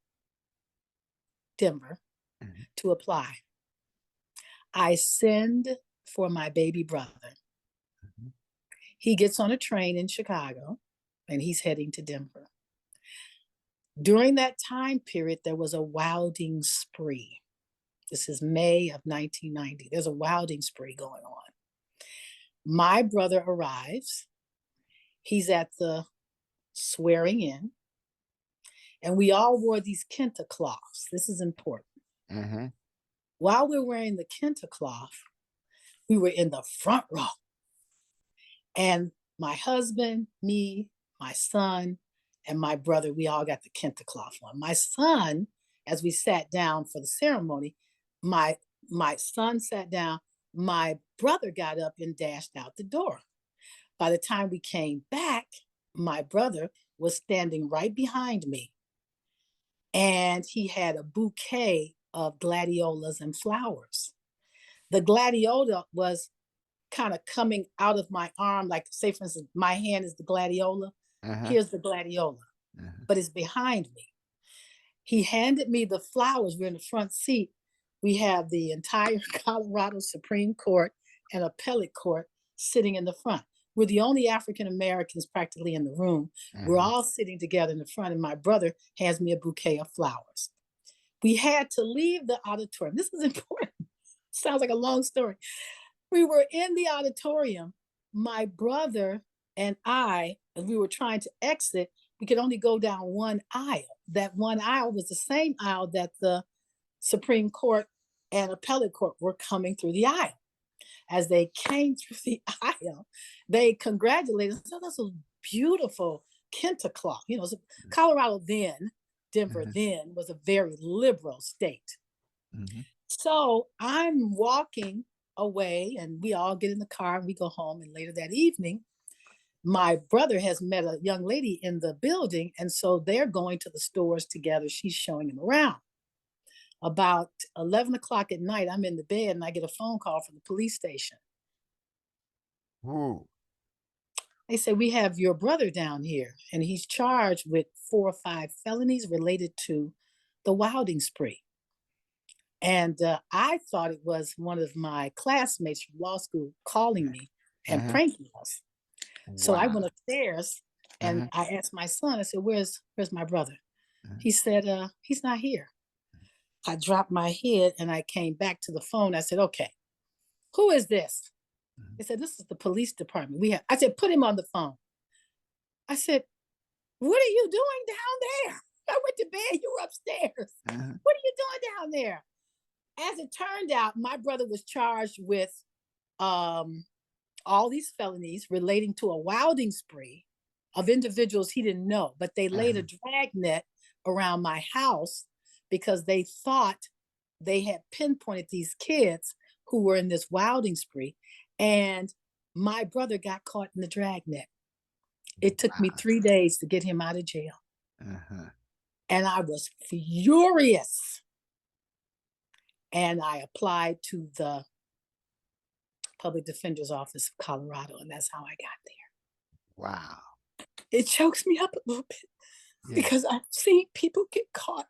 Denver Uh-huh. to apply. I send for my baby brother. Uh-huh. He gets on a train in Chicago and he's heading to Denver. During that time period, there was a wilding spree. This is May of 1990. There's a wilding spree going on. My brother arrives. He's at the swearing in. And we all wore these kente cloths. This is important. Uh-huh. While we're wearing the kente cloth, we were in the front row. And my husband, me, my son, and my brother, we all got the kente cloth on. My son, as we sat down for the ceremony, my son sat down, my brother got up and dashed out the door. By the time we came back, my brother was standing right behind me. And he had a bouquet of gladiolas and flowers. The gladiola was kind of coming out of my arm, like say, for instance, my hand is the gladiola. Uh-huh. Here's the gladiola, Uh-huh. but it's behind me. He handed me the flowers. We're in the front seat. We have the entire Colorado Supreme Court and appellate court sitting in the front. We're the only African Americans practically in the room. We're Uh-huh. all sitting together in the front, and my brother hands me a bouquet of flowers. We had to leave the auditorium. This is important. Sounds like a long story. We were in the auditorium, my brother and I, and we were trying to exit. We could only go down one aisle. That one aisle was the same aisle that the Supreme Court and appellate court were coming through the aisle. As they came through the aisle, they congratulated us. Oh, that's a beautiful kente cloth. You know, Colorado then, Denver Uh-huh. then was a very liberal state. Mm-hmm. So I'm walking away and we all get in the car and we go home. And later that evening, my brother has met a young lady in the building. And so they're going to the stores together. She's showing him around. About 11 o'clock at night, I'm in the bed and I get a phone call from the police station. Ooh. They say, we have your brother down here and he's charged with 4 or 5 felonies related to the wilding spree. And I thought it was one of my classmates from law school calling me and Uh-huh. pranking us. So I Wow. went upstairs and Uh-huh. I asked my son, I said, where's my brother? Uh-huh. He said, he's not here. I dropped my head and I came back to the phone. I said, okay, who is this? They said, this is the police department. I said, put him on the phone. I said, what are you doing down there? I went to bed, you were upstairs. Uh-huh. What are you doing down there? As it turned out, my brother was charged with all these felonies relating to a wilding spree of individuals he didn't know, but they laid a dragnet around my house because they thought they had pinpointed these kids who were in this wilding spree, and my brother got caught in the dragnet. It took me 3 days to get him out of jail. Uh-huh. And I was furious. And I applied to the public defender's office of Colorado, and that's how I got there. Wow. It chokes me up a little bit because I've seen people get caught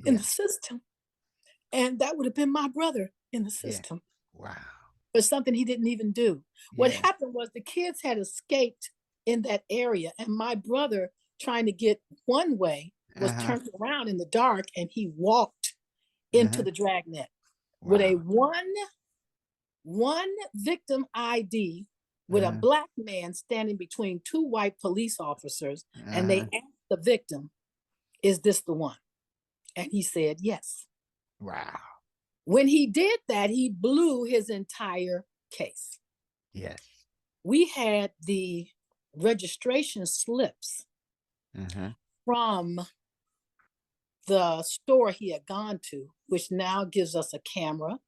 in the system, and that would have been my brother in the system Wow. for something he didn't even do. What happened was the kids had escaped in that area, and my brother, trying to get one way, was turned around in the dark, and he walked into the dragnet with a one victim ID with a black man standing between 2 white police officers, and they asked the victim, is this the one? And he said, yes. Wow. When he did that, he blew his entire case. Yes. We had the registration slips from the store he had gone to, which now gives us a camera.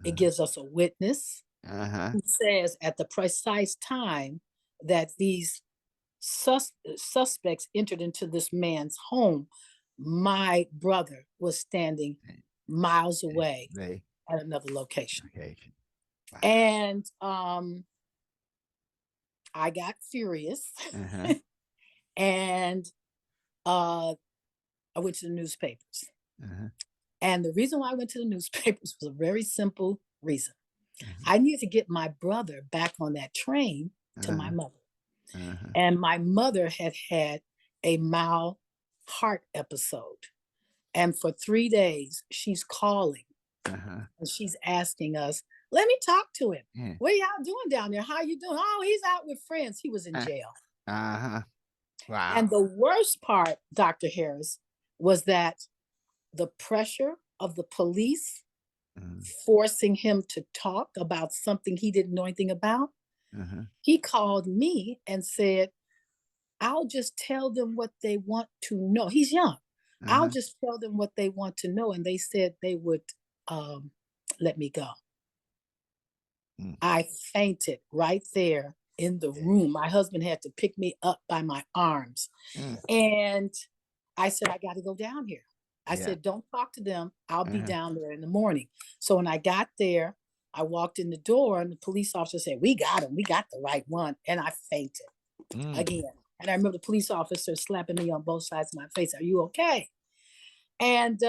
It gives us a witness who says at the precise time that these suspects entered into this man's home, my brother was standing miles away at another location. Wow. And I got furious and I went to the newspapers. And the reason why I went to the newspapers was a very simple reason. I needed to get my brother back on that train to my mother. And my mother had had a mild heart episode. And for 3 days, she's calling and she's asking us, let me talk to him. What are y'all doing down there? How are you doing? Oh, he's out with friends. He was in jail. Wow. And the worst part, Dr. Harris, was that the pressure of the police forcing him to talk about something he didn't know anything about. He called me and said, I'll just tell them what they want to know. He's young. I'll just tell them what they want to know. And they said they would let me go. I fainted right there in the room. My husband had to pick me up by my arms. And I said, I got to go down here. I said, don't talk to them. I'll be down there in the morning. So when I got there, I walked in the door and the police officer said, "We got him. We got the right one." And I fainted again. And I remember the police officer slapping me on both sides of my face. "Are you okay?" And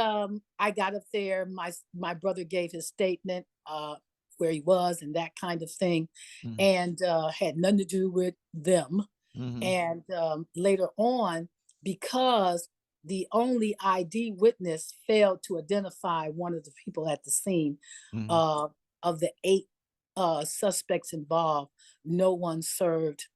I got up there. My brother gave his statement, where he was and that kind of thing, and had nothing to do with them. And later on, because the only ID witness failed to identify one of the people at the scene, of the 8 suspects involved, no one served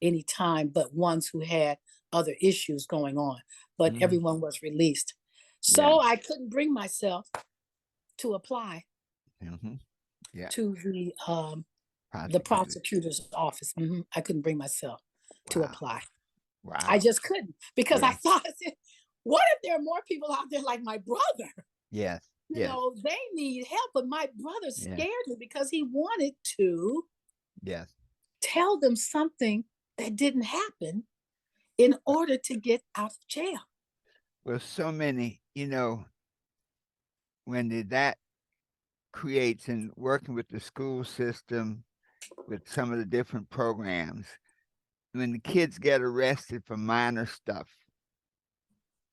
any time but ones who had other issues going on. But everyone was released. So I couldn't bring myself to apply to the prosecutor's office. I couldn't bring myself to apply. I just couldn't, because I thought, what if there are more people out there like my brother? Yes. You know, they need help, but my brother scared me because he wanted to tell them something that didn't happen in order to get out of jail. Well, so many, you know, when that creates, and working with the school system, with some of the different programs, when the kids get arrested for minor stuff,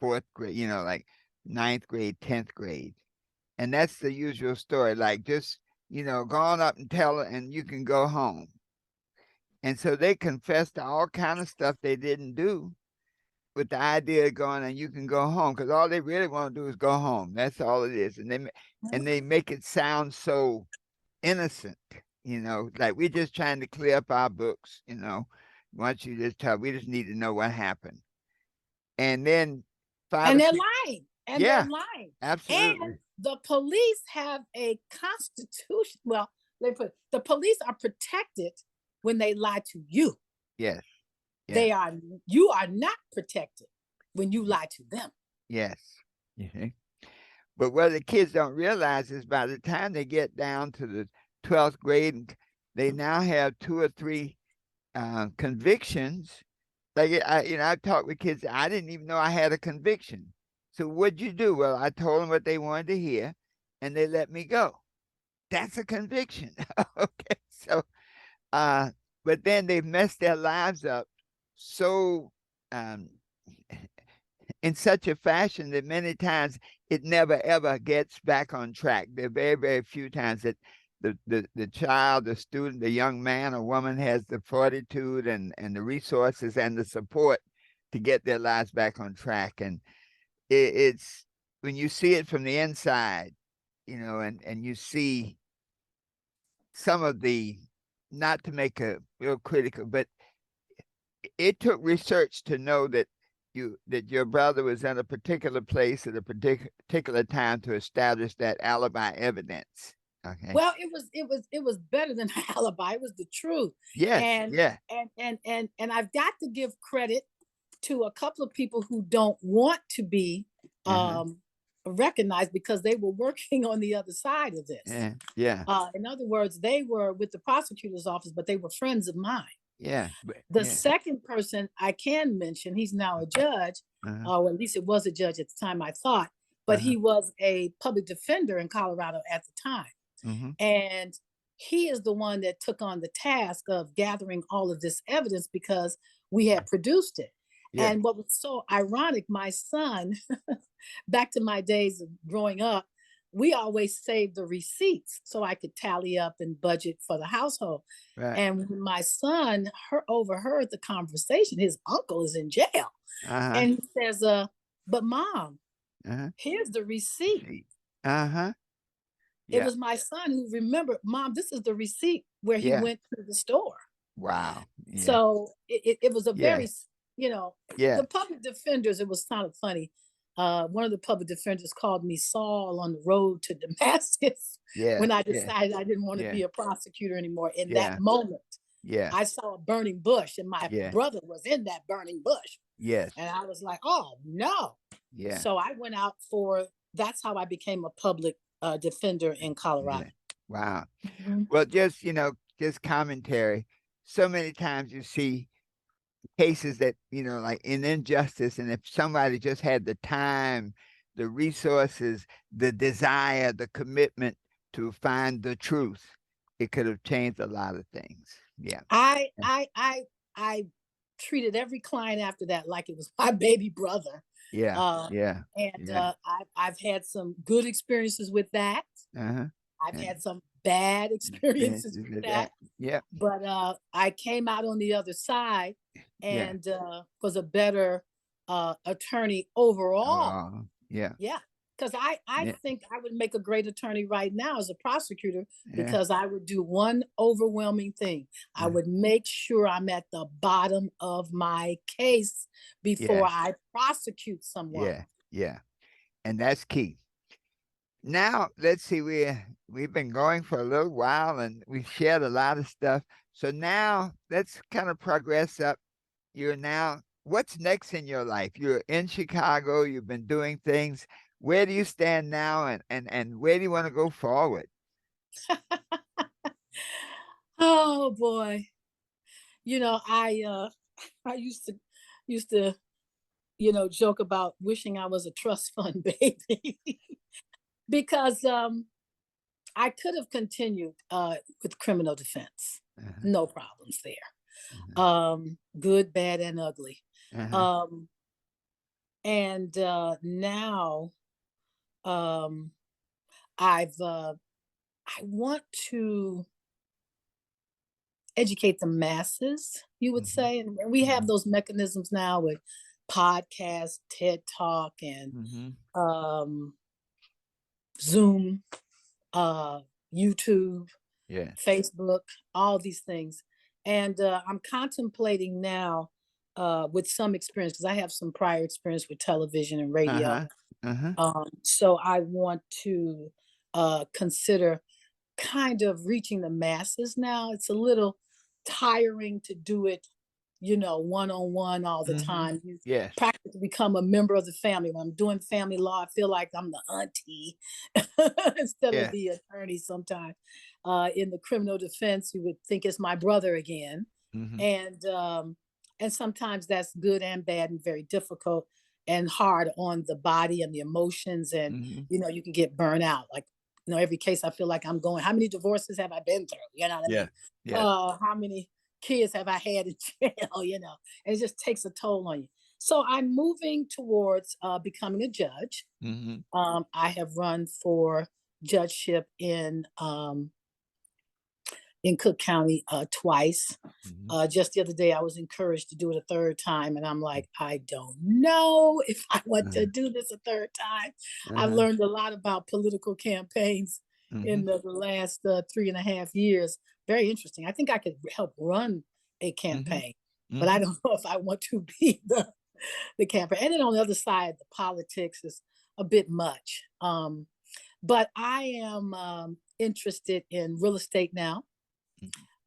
4th grade, you know, like 9th grade, 10th grade. And that's the usual story, like, just, you know, go on up and tell it and you can go home. And so they confess to all kind of stuff they didn't do, with the idea of going and you can go home, because all they really want to do is go home. That's all it is. And they make it sound so innocent, you know, like we're just trying to clear up our books, you know. Once you just tell, we just need to know what happened. And then they're lying. And they're lying. Absolutely. And the police have a constitution. Well, the police are protected when they lie to you. Yes. You are not protected when you lie to them. Yes. But what the kids don't realize is by the time they get down to the 12th grade, they now have 2 or 3 convictions. Like, I talked with kids, I didn't even know I had a conviction. So what'd you do? Well, I told them what they wanted to hear, and they let me go. That's a conviction. Okay. So, but then they've messed their lives up so in such a fashion that many times it never ever gets back on track. There are very, very few times that the child, the student, the young man or woman has the fortitude and the resources and the support to get their lives back on track. And it's when you see it from the inside, you know, and you see some of the, not to make a real critical, but it took research to know that your brother was in a particular place at a particular time to establish that alibi evidence. Okay. Well, it was better than an alibi. It was the truth. Yes. And I've got to give credit to a couple of people who don't want to be recognized, because they were working on the other side of this. In other words, they were with the prosecutor's office, but they were friends of mine. The second person I can mention, he's now a judge, or at least it was a judge at the time, I thought, but he was a public defender in Colorado at the time. And he is the one that took on the task of gathering all of this evidence because we had produced it. And what was so ironic, my son, back to my days of growing up, we always saved the receipts so I could tally up and budget for the household. And when my son overheard the conversation, his uncle is in jail. And he says, but Mom, here's the receipt. It was my son who remembered, Mom, this is the receipt where he went to the store. Wow. So it was a very, you know, the public defenders, it was kind of funny. One of the public defenders called me Saul on the road to Damascus when I decided I didn't want to be a prosecutor anymore. In that moment, I saw a burning bush, and my brother was in that burning bush. And I was like, oh, no. So I went out that's how I became a public defender in Colorado. Wow. Well, just, you know, just commentary. So many times you see cases that, you know, like in injustice, and if somebody just had the time, the resources, the desire, the commitment to find the truth, it could have changed a lot of things. Yeah. I treated every client after that like it was my baby brother. Yeah. Uh, Yeah. and Yeah. I've had some good experiences with that. Uh-huh. I've And, had some bad and experiences with that. yeah. But I came out on the other side Yeah. and was a better attorney overall. Yeah. Yeah, because I Yeah. think I would make a great attorney right now as a prosecutor Yeah. because I would do one overwhelming thing. I would make sure I'm at the bottom of my case before Yeah. I prosecute someone. Yeah. Yeah. And that's key. Now, let's see, we've been going for a little while and we've shared a lot of stuff. So now let's kind of progress up. You're now, what's next in your life? You're in Chicago, you've been doing things. Where do you stand now and where do you want to go forward? Oh boy. I used to joke about wishing I was a trust fund baby because I could have continued with criminal defense. Uh-huh. No problems there. Uh-huh. Good, bad, and ugly. Uh-huh. Um, and now um, I want to educate the masses, you would Mhm. say. And we have Mhm. those mechanisms now with podcasts, TED Talk, and Mhm. um, Zoom, uh, YouTube, Yeah. Facebook, all these things. And I'm contemplating now with some experience, because I have some prior experience with television and radio. Uh-huh. Uh-huh. So I want to consider kind of reaching the masses now. It's a little tiring to do it, one on one all the Mhm. time. You Yes. practically become a member of the family. When I'm doing family law, I feel like I'm the auntie instead of Yeah. the attorney sometimes. In the criminal defense, you would think it's my brother again. Mhm. And sometimes that's good and bad and very difficult and hard on the body and the emotions. And Mhm. you can get burnt out. Like, every case I feel like I'm going, how many divorces have I been through? You know what I Yeah. mean? Yes. How many kids have I had in jail? And it just takes a toll on you. So I'm moving towards becoming a judge. Mhm. I have run for judgeship in Cook County twice. Mhm. Just the other day, I was encouraged to do it a third time, and I'm like, I don't know if I want to Uh-huh. do this a third time. I've Uh-huh. learned a lot about political campaigns in Mhm. the last 3.5 years. Very interesting. I think I could help run a Mhm. campaign, but I Mhm. don't know if I want to be the campaign. And then on the other side, the politics is a bit much. But I am interested in real estate now.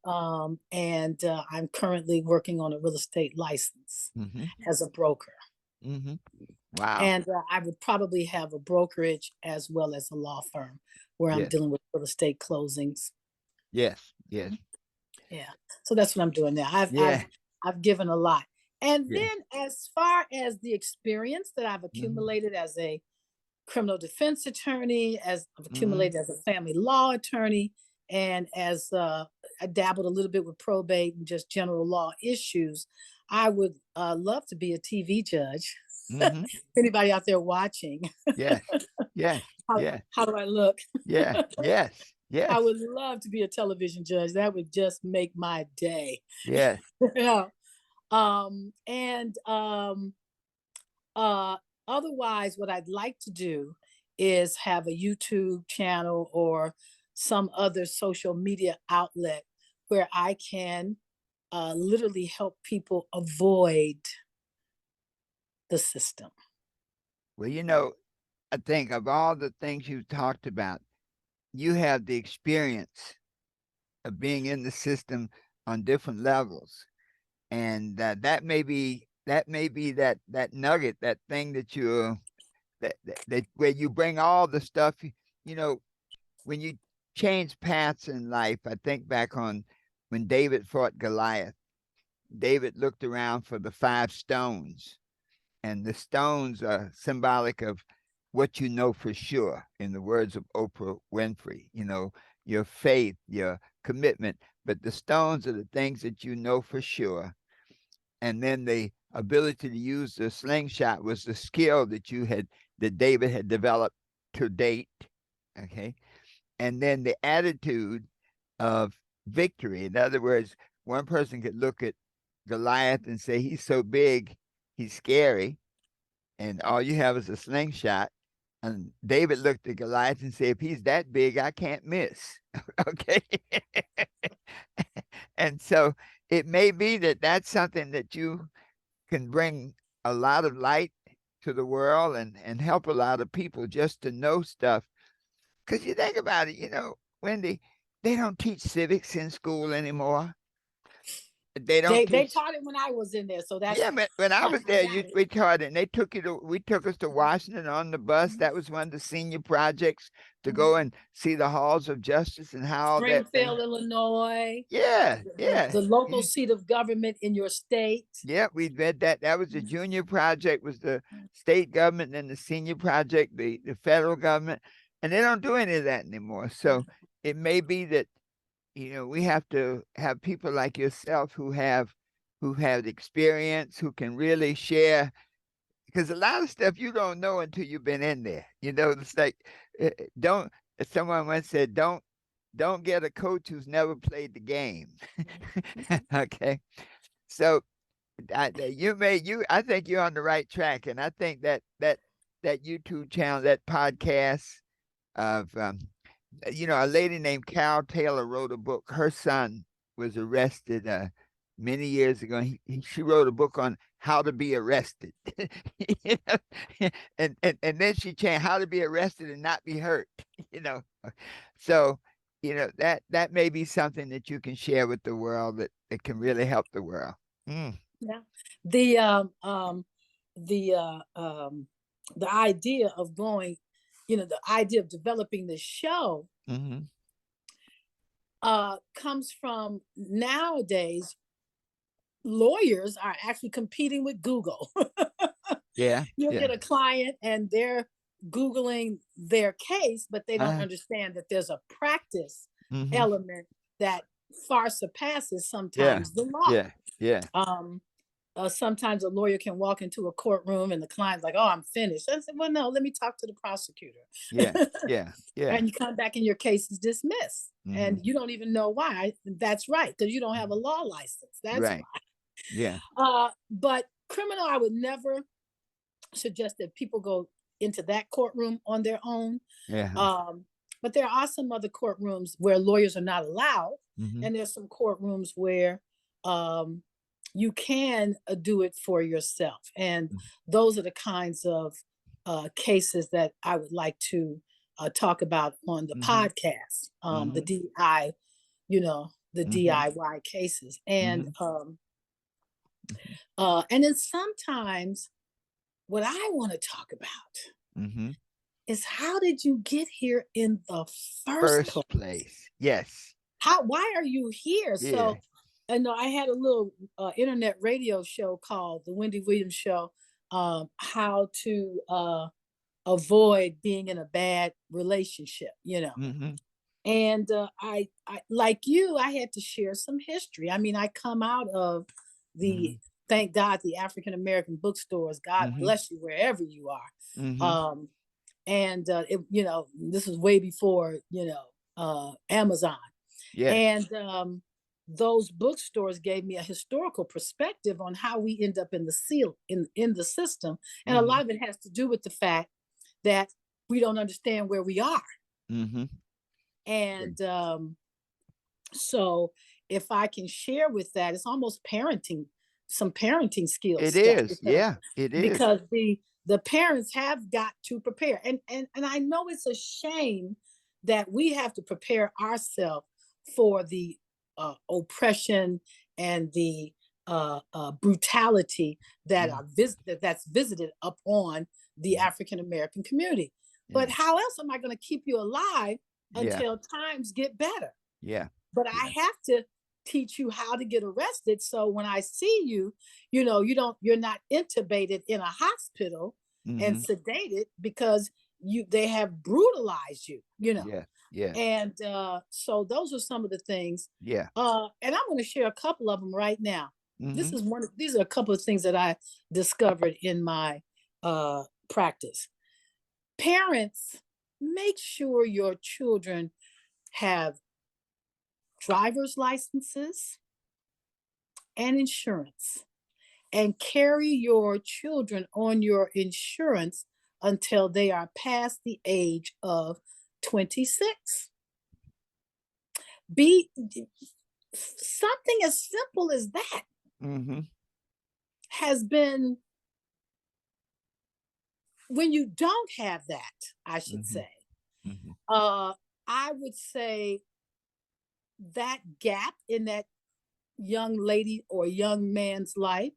Mhm. And I'm currently working on a real estate license Mhm. as a broker. Mhm. Wow. And I would probably have a brokerage as well as a law firm where I'm Yes. dealing with real estate closings. Yes. Yes. Yeah. So that's what I'm doing now. I've Yeah. I've I've given a lot. And Yeah. then as far as the experience that I've Mhm. accumulated as a criminal defense attorney, as I've Mhm. accumulated as a family law attorney, and as I dabbled a little bit with probate and just general law issues. I would love to be a TV judge. Mhm. Anybody out there watching? Yes. Yes. how, Yes. how do I look? Yeah. Yes. I Yes. would love to be a television judge. That would just make my day. Yes. Yeah. And uh, Otherwise, what I'd like to do is have a YouTube channel or some other social media outlet where I can literally help people avoid the system. Well, I think of all the things you've talked about, you have the experience of being in the system on different levels, and that nugget, that thing that that where you bring all the stuff. You know, when you change paths in life, I think back on when David fought Goliath. David looked around for the 5 stones, and the stones are symbolic of what you know for sure, in the words of Oprah Winfrey, your faith, your commitment. But the stones are the things that you know for sure. And then the ability to use the slingshot was the skill that David had developed to date. Okay. And then the attitude of victory. In other words, one person could look at Goliath and say, he's so big, he's scary, and all you have is a slingshot. And David looked at Goliath and said, if he's that big, I can't miss. Okay. And so it may be that that's something that you can bring a lot of light to the world and help a lot of people just to know stuff. Because you think about it, Wendy, they don't teach civics in school anymore. They don't They teach. taught it when I was in there, so that's Yeah, but when I was there, got it. we taught it, and we took us to Washington on the bus. That was one of the senior projects, to go and see the halls of justice and how that thing. Springfield, Illinois. Yeah, The local yeah. seat of government in your state. Yeah, we read that. That was the junior project, was the state government, and then the senior project, the federal government. And they don't do any of that anymore. So it may be that, we have to have people like yourself who have experience, who can really share, because a lot of stuff you don't know until you've been in there. It's like, don't, someone once said, don't get a coach who's never played the game. Okay. So I think you're on the right track. And I think that YouTube channel, that podcast of, a lady named Carol Taylor wrote a book. Her son was arrested many years ago. She wrote a book on how to be arrested. and then she changed how to be arrested and not be hurt. So that may be something that you can share with the world that can really help the world. Yeah. The idea of going, the idea of developing the show comes from, nowadays lawyers are actually competing with Google. Yeah. You'll get a client and they're Googling their case, but they don't understand that there's a practice element that far surpasses sometimes the law. Yeah. Sometimes a lawyer can walk into a courtroom and the client's like, "Oh, I'm finished." I said, "Well, no, let me talk to the prosecutor." Yeah. And you come back and your case is dismissed, and you don't even know why. That's right, because you don't have a law license. That's right. why. Yeah. But criminal, I would never suggest that people go into that courtroom on their own. Yeah. But there are some other courtrooms where lawyers are not allowed, and there's some courtrooms where you can do it for yourself. And those are the kinds of cases that I would like to talk about on the podcast, the DI, the DIY cases. And then sometimes what I want to talk about is, how did you get here in the first place? Yes. Why are you here? Yeah. So, I had a little internet radio show called the Wende Williams Show, how to avoid being in a bad relationship, And I like you, I had to share some history. I mean, I come out of the, thank God, the African American bookstores. God bless you wherever you are. And this was way before Amazon. And those bookstores gave me a historical perspective on how we end up in the system, and a lot of it has to do with the fact that we don't understand where we are. And so if I can share with that, it's almost some parenting skills. It is. Yeah, it is. Because the parents have got to prepare. And I know it's a shame that we have to prepare ourselves for the oppression and the brutality that's visited upon the African American community. But how else am I going to keep you alive until times get better? But I have to teach you how to get arrested, so when I see you, you're not intubated in a hospital and sedated, because they have brutalized you, Yeah. Yeah. And so those are some of the things. Yeah. And I'm going to share a couple of them right now. Mm-hmm. These are a couple of things that I discovered in my practice. Parents, make sure your children have driver's licenses and insurance, and carry your children on your insurance until they are past the age of 26. Be something as simple as that Mm-hmm. has been, when you don't have that, I should Mm-hmm. say, Mm-hmm. I would say that gap in that young lady or young man's life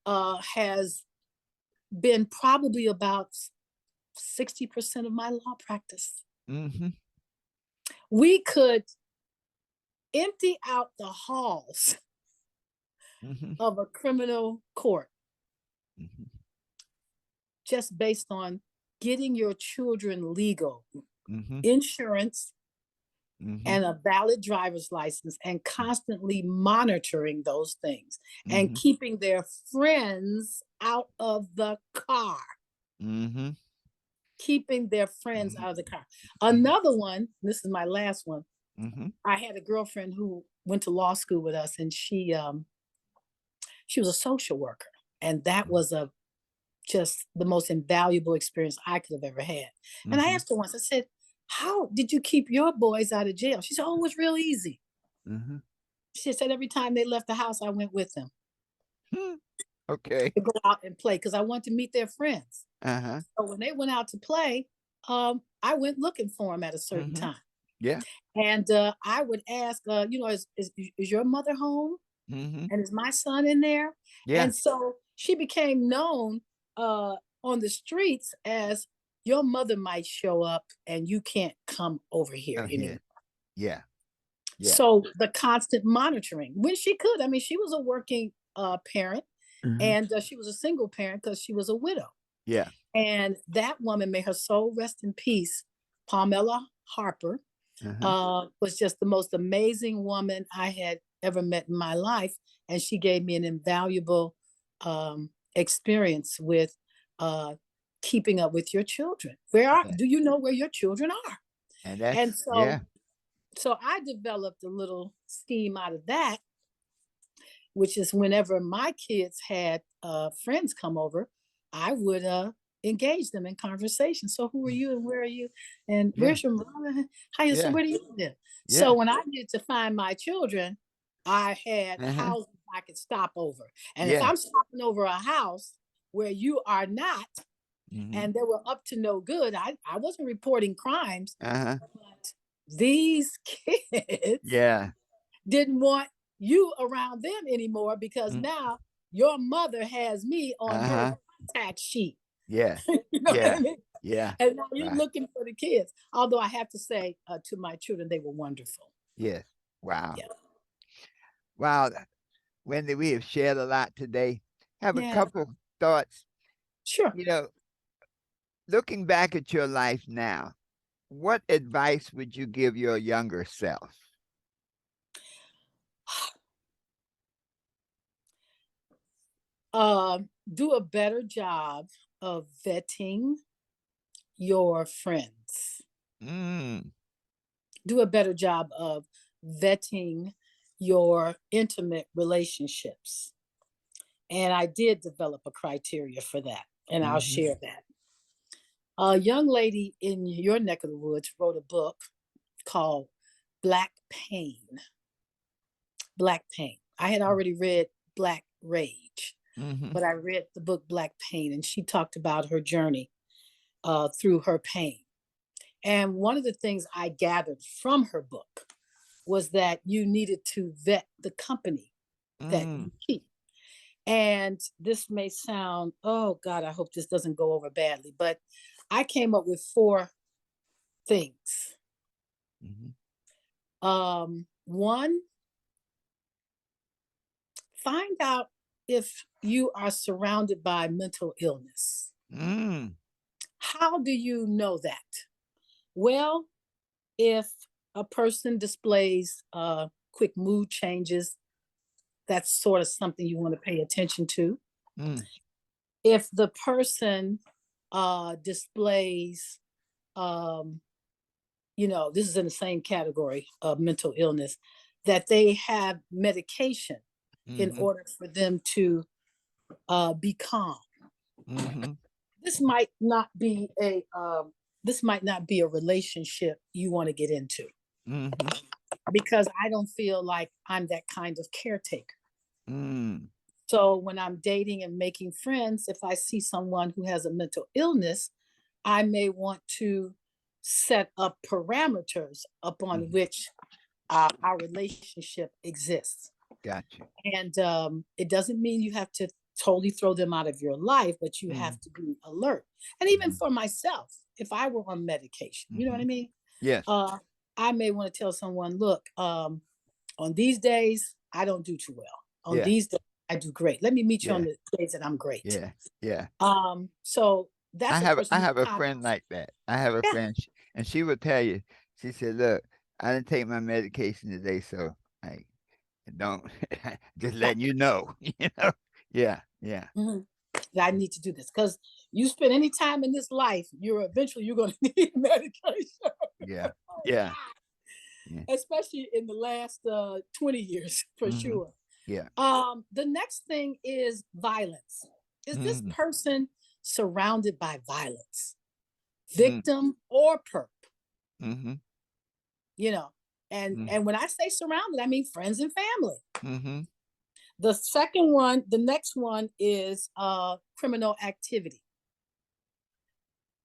has been probably about 60% of my law practice. Mm-hmm. We could empty out the halls Mm-hmm. of a criminal court Mm-hmm. just based on getting your children legal Mm-hmm. insurance Mm-hmm. and a valid driver's license, and constantly monitoring those things and Mm-hmm. keeping their friends out of the car. Mm-hmm. Keeping their friends Mm-hmm. out of the car. Another one, this is my last one. Mm-hmm. I had a girlfriend who went to law school with us, and she was a social worker, and that was just the most invaluable experience I could have ever had. And I Mm-hmm. asked her once, I said, how did you keep your boys out of jail? She said, oh, it was real easy. Mm-hmm. She said every time they left the house, I went with them Okay. to go out and play because I wanted to meet their friends. Uh-huh. So when they went out to play, I went looking for them at a certain Mm-hmm. time. Yeah. And I would ask, is your mother home? Mm-hmm. And is my son in there? Yeah. And so she became known on the streets as, your mother might show up and you can't come over here Oh, yeah. anymore. Yeah. Yeah. So the constant monitoring when she could. I mean, she was a working parent, Mm-hmm. and she was a single parent because she was a widow. Yeah. And that woman, may her soul rest in peace, Pamela Harper, Uh-huh. was just the most amazing woman I had ever met in my life. And she gave me an invaluable experience with keeping up with your children. Yeah. Do you know where your children are? And And that's so, yeah. so I developed a little scheme out of that, which is whenever my kids had friends come over, I would engage them in conversation. So who are you and where are you? And Yeah. where's your mom? How you, so Yeah. where do you live? So Yeah. when I needed to find my children, I had Uh-huh. houses I could stop over. And if Yeah. I'm stopping over a house where you are not, Mm-hmm. and they were up to no good, I wasn't reporting crimes, Uh-huh. but these kids Yeah. didn't want you around them anymore because Mm. now your mother has me on her Uh-huh. contact sheet. Yeah. You know what I Yeah. mean? Yeah. And now you're Right. looking for the kids. Although I have to say to my children, they were wonderful. Yes. Wow. Yeah. Wow. Wendy, we have shared a lot today. Have a Yeah. couple thoughts. Sure. You know, looking back at your life now, what advice would you give your younger self? Do a better job of vetting your friends. Mm. Do a better job of vetting your intimate relationships. And I did develop a criteria for that, and I'll Mm-hmm. share that. A young lady in your neck of the woods wrote a book called Black Pain. Black Pain. I had already read Black Rage, Mm-hmm. but I read the book Black Pain, and she talked about her journey through her pain. And one of the things I gathered from her book was that you needed to vet the company that Mm. you keep. And this may sound, oh God, I hope this doesn't go over badly, but I came up with 4 things. Mm-hmm. One, find out if you are surrounded by mental illness. Mm. How do you know that? Well, if a person displays quick mood changes, that's sort of something you want to pay attention to. Mm, If the person displays, um, this is in the same category of mental illness, that they have medication in mm-hmm, order for them to be calm. mm-hmm, This might not be a relationship you want to get into, mm-hmm, because I don't feel like I'm that kind of caretaker. mm, So when I'm dating and making friends, if I see someone who has a mental illness, I may want to set up parameters upon mm-hmm. which our relationship exists. Gotcha. And it doesn't mean you have to totally throw them out of your life, but you Mm-hmm, have to be alert. And even mm-hmm, for myself, if I were on medication, you know what mm-hmm. I mean? Yes. Uh, I may want to tell someone, look, on these days, I don't do too well. On Yeah. these days, I do great. Let me meet you on Yeah. the days that I'm great. Yeah. Yeah. So that's a I person who's have a friend conscious. like that. I have a Yeah. friend, and she would tell you. She said, "Look, I didn't take my medication today, so I don't just Yeah. letting you know." You know? Yeah. Yeah. Mhm. I need to do this because you spend any time in this life, you're going to need medication. Yeah. Oh, Yeah. God. Yeah. Especially in the last 20 years, for Mm-hmm. sure. Yeah. The next thing is violence. Is this Mm-hmm. person surrounded by violence, Mm-hmm. victim or perp? Mm-hmm. You know, and when I say surrounded, I mean friends and family. Mm-hmm. The next one is criminal activity.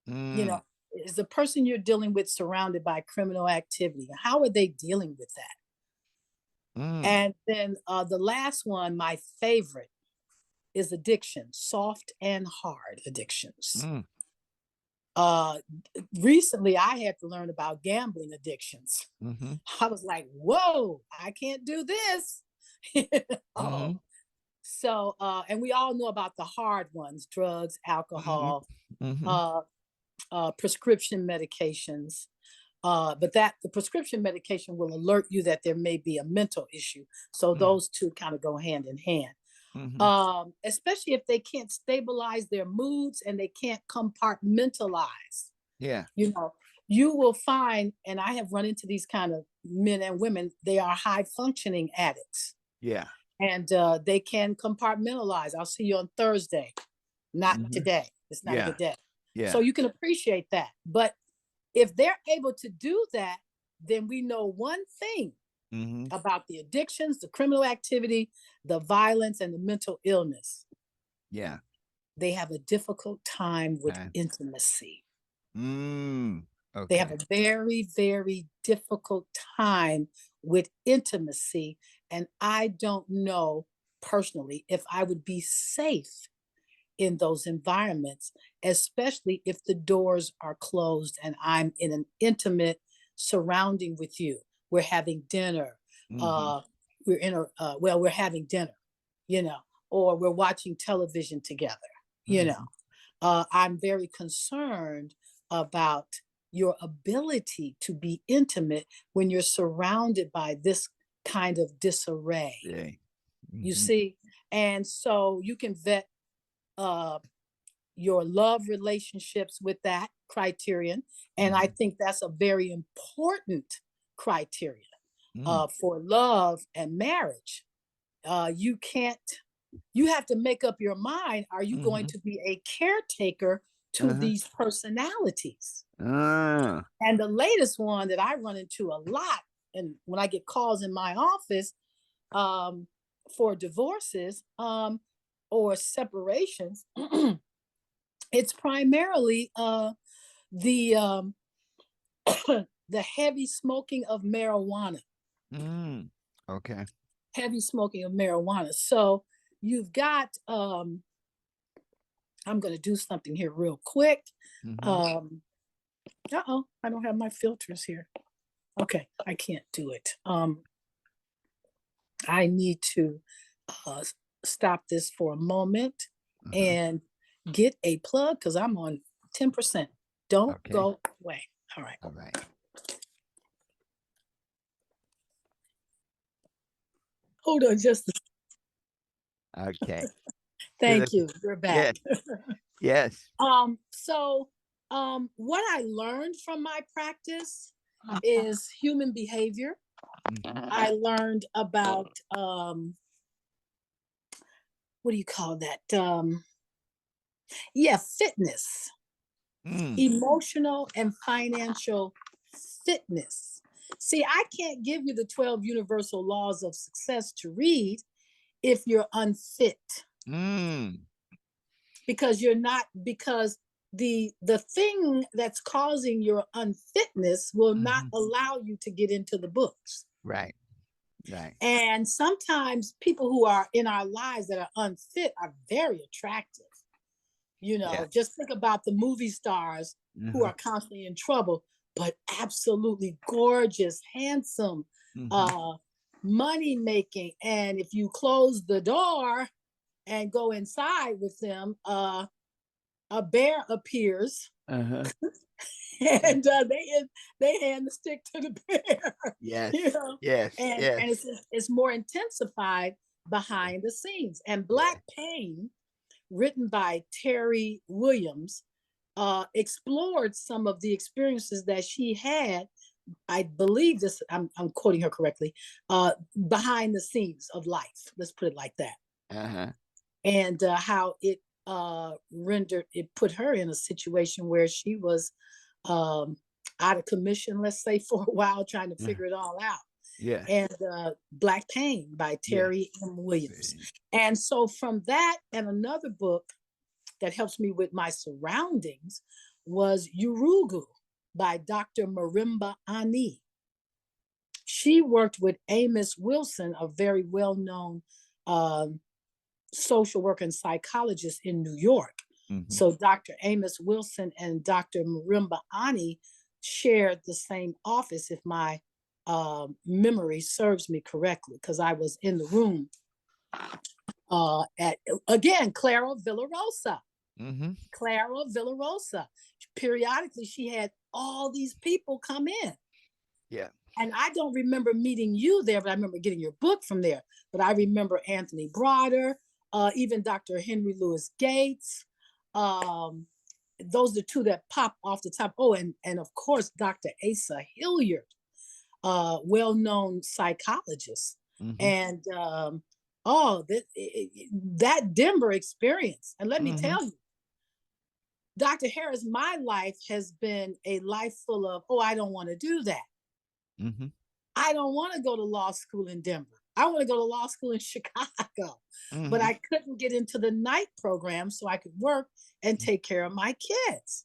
You Mm, know, is the person you're dealing with surrounded by criminal activity? How are they dealing with that? mm, And then the last one, my favorite, is addiction, soft and hard addictions. mm, Uh, Recently, I had to learn about gambling addictions. mm-hmm. I was like, whoa, I can't do this. Mm-hmm. Oh, so, and we all know about the hard ones: drugs, Mm-hmm. alcohol, Mm-hmm. uh, prescription medications. But that the prescription medication will alert you that there may be a mental issue. So those two kind of go hand in hand. Mm-hmm. Especially if they can't stabilize their moods and they can't compartmentalize. Yeah. You know, you will find, and I have run into these kind of men and women, they are high functioning addicts, Yeah. and they can compartmentalize. I'll see you on Thursday, not Mm-hmm. today. It's not a Yeah. good day. So Yeah. you can appreciate that. But if they're able to do that, then we know one thing Mm-hmm. about the addictions, the criminal activity, the violence, and the mental illness. Yeah. They have a difficult time with Okay. intimacy. They have Okay. a very, very difficult time with intimacy. And I don't know personally if I would be safe in those environments, especially if the doors are closed and I'm in an intimate surrounding with you. We're having dinner. Mm-hmm. Uh, we're having dinner, you know, or we're watching television together, you know. Mm-hmm. I'm very concerned about your ability to be intimate when you're surrounded by this kind of disarray, Yeah. you Mm-hmm. see. And so you can vet uh, your love relationships with that criterion. And I Mm-hmm. think that's a very important criteria Mm. for love and marriage. You can't, you have to make up your mind. Are you going Mm-hmm. to be a caretaker to Uh-huh. these personalities? Ah. And the latest one that I run into a lot, and when I get calls in my office um, for divorces or separations, it's primarily the the heavy smoking of marijuana. Mm. Okay. Heavy smoking of marijuana. So you've got. I'm going to do something here real quick. Mm-hmm. I don't have my filters here. Okay, I can't do it. I need to uh, stop this for a moment Uh-huh. and get a plug because I'm on 10%. Don't Okay. go away. All right. All right. Hold on just Okay. thank Good. you. We're Yes. back. Yes. So what I learned from my practice is human behavior. I learned about what do you call that? Fitness, Mm. emotional and financial fitness. See, I can't give you the 12 universal laws of success to read if you're unfit, Mm. because you're not, because the thing that's causing your unfitness will not allow you to get into the books. Right. Right. And sometimes people who are in our lives that are unfit are very attractive. Yeah. Just think about the movie stars who are constantly in trouble, but absolutely gorgeous, handsome, money making. And if you close the door and go inside with them, a bear appears Uh-huh. and they hand the stick to the bear. Yes. you know, Yes. and Yes. and it's more intensified behind the scenes. And Black Pain, written by Terry Williams, explored some of the experiences that she had. I believe this, I'm quoting her correctly, behind the scenes of life. Let's put it like that. Uh-huh. And how it put her in a situation where she was out of commission, let's say, for a while, trying to figure it all out. Yeah. And Black Pain by Terry M. Williams. And so from that and another book that helps me with my surroundings was Urugu by Dr. Marimba Ani. She worked with Amos Wilson, a very well-known social worker and psychologist in New York. So Dr. Amos Wilson and Dr. Marimba Ani shared the same office, if my memory serves me correctly, because I was in the room at, again, Clara Villarosa. Clara Villarosa. Periodically, she had all these people come in. Yeah. And I don't remember meeting you there, but I remember getting your book from there. But I remember Anthony Broader, even Dr. Henry Louis Gates. Those are the two that pop off the top. Oh, and of course, Dr. Asa Hilliard, well-known psychologist. And that Denver experience. And let me tell you, Dr. Harris, my life has been a life full of, I don't want to do that. I don't want to go to law school in Denver. I want to go to law school in Chicago. But I couldn't get into the night program so I could work and take care of my kids.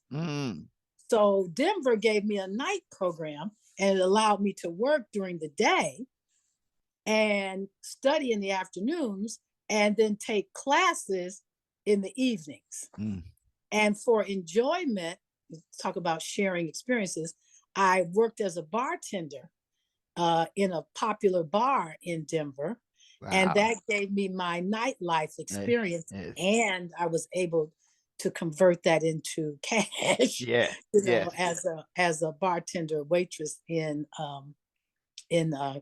So Denver gave me a night program, and it allowed me to work during the day and study in the afternoons, and then take classes in the evenings. And for enjoyment, talk about sharing experiences, I worked as a bartender in a popular bar in Denver. Wow. And that gave me my nightlife experience. And I was able to convert that into cash, as a bartender waitress in Denver.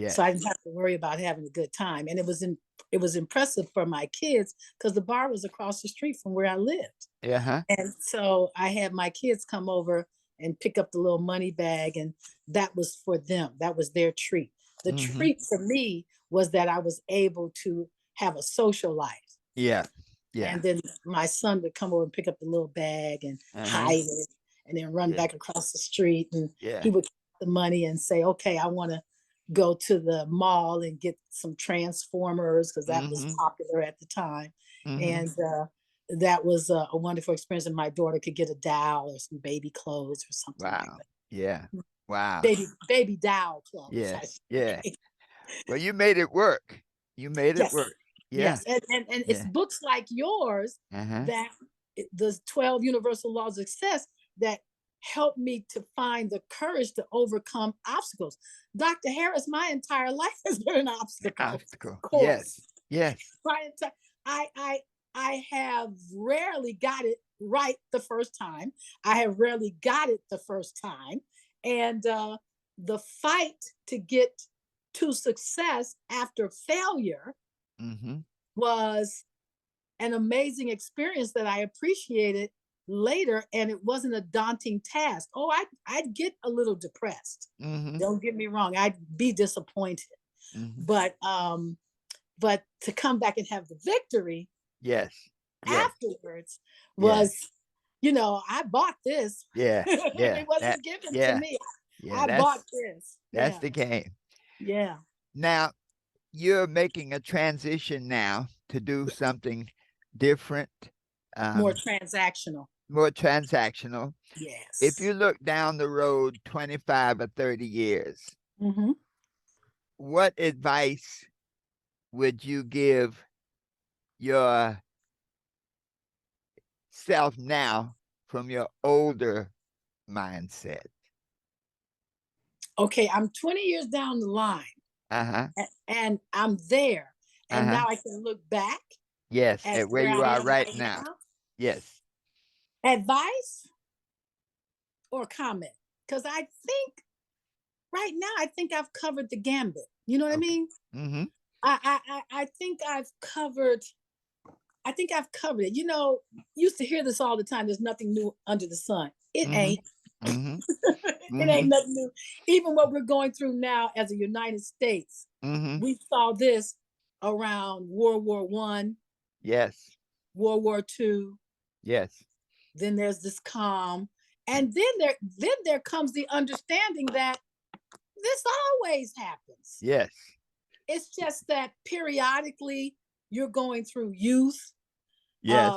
So I didn't have to worry about having a good time. And it was impressive for my kids because the bar was across the street from where I lived. And so I had my kids come over and pick up the little money bag, and that was for them. That was their treat. The treat for me was that I was able to have a social life. And then my son would come over and pick up the little bag and hide it, and then run back across the street. And he would get the money and say, okay, I want to go to the mall and get some Transformers, because that was popular at the time. And that was a wonderful experience. And my daughter could get a doll or some baby clothes or something like that. Wow. Baby doll clothes. Well, you made it work. You made it work. Yes. And it's books like yours that the 12 Universal Laws of Success that helped me to find the courage to overcome obstacles. Dr. Harris, my entire life has been an obstacle. Yes. I have rarely got it right the first time. I had rarely got it the first time. And the fight to get to success after failure Mm-hmm. was an amazing experience that I appreciated later. And it wasn't a daunting task. Oh, I'd get a little depressed. Mm-hmm. Don't get me wrong. I'd be disappointed. Mm-hmm. But to come back and have the victory Yes. Yes. afterwards Yeah. was, I bought this. Yeah. Yeah. It wasn't given to Yeah. me. Yeah. I bought this. That's Yeah. the game. Yeah. Now, you're making a transition now to do something different, More um, transactional. more transactional. If Yes. you look down the road 25 or 30 years, Mm-hmm. what advice would you give your self now from your older mindset? Okay, I'm 20 years down the line Uh-huh. and I'm there. And Uh-huh. now I can look back Yes, at at where where you I are am right right now. now. Yes. Advice or comment? Because I think right now, I think I've covered the gambit. You know what I Okay. mean? Mm-hmm. I think I've covered. I think I've covered it. Used to hear this all the time. There's nothing new under the sun. It Mm-hmm. ain't. Mm-hmm. It Mm-hmm. ain't nothing new. Even what we're going through now as a United States, Mm-hmm. we saw this around World War One, Yes. World War Two. Yes. Then there's this calm, and then there comes the understanding that this always happens. Yes. It's just that periodically you're going through youth. Yes.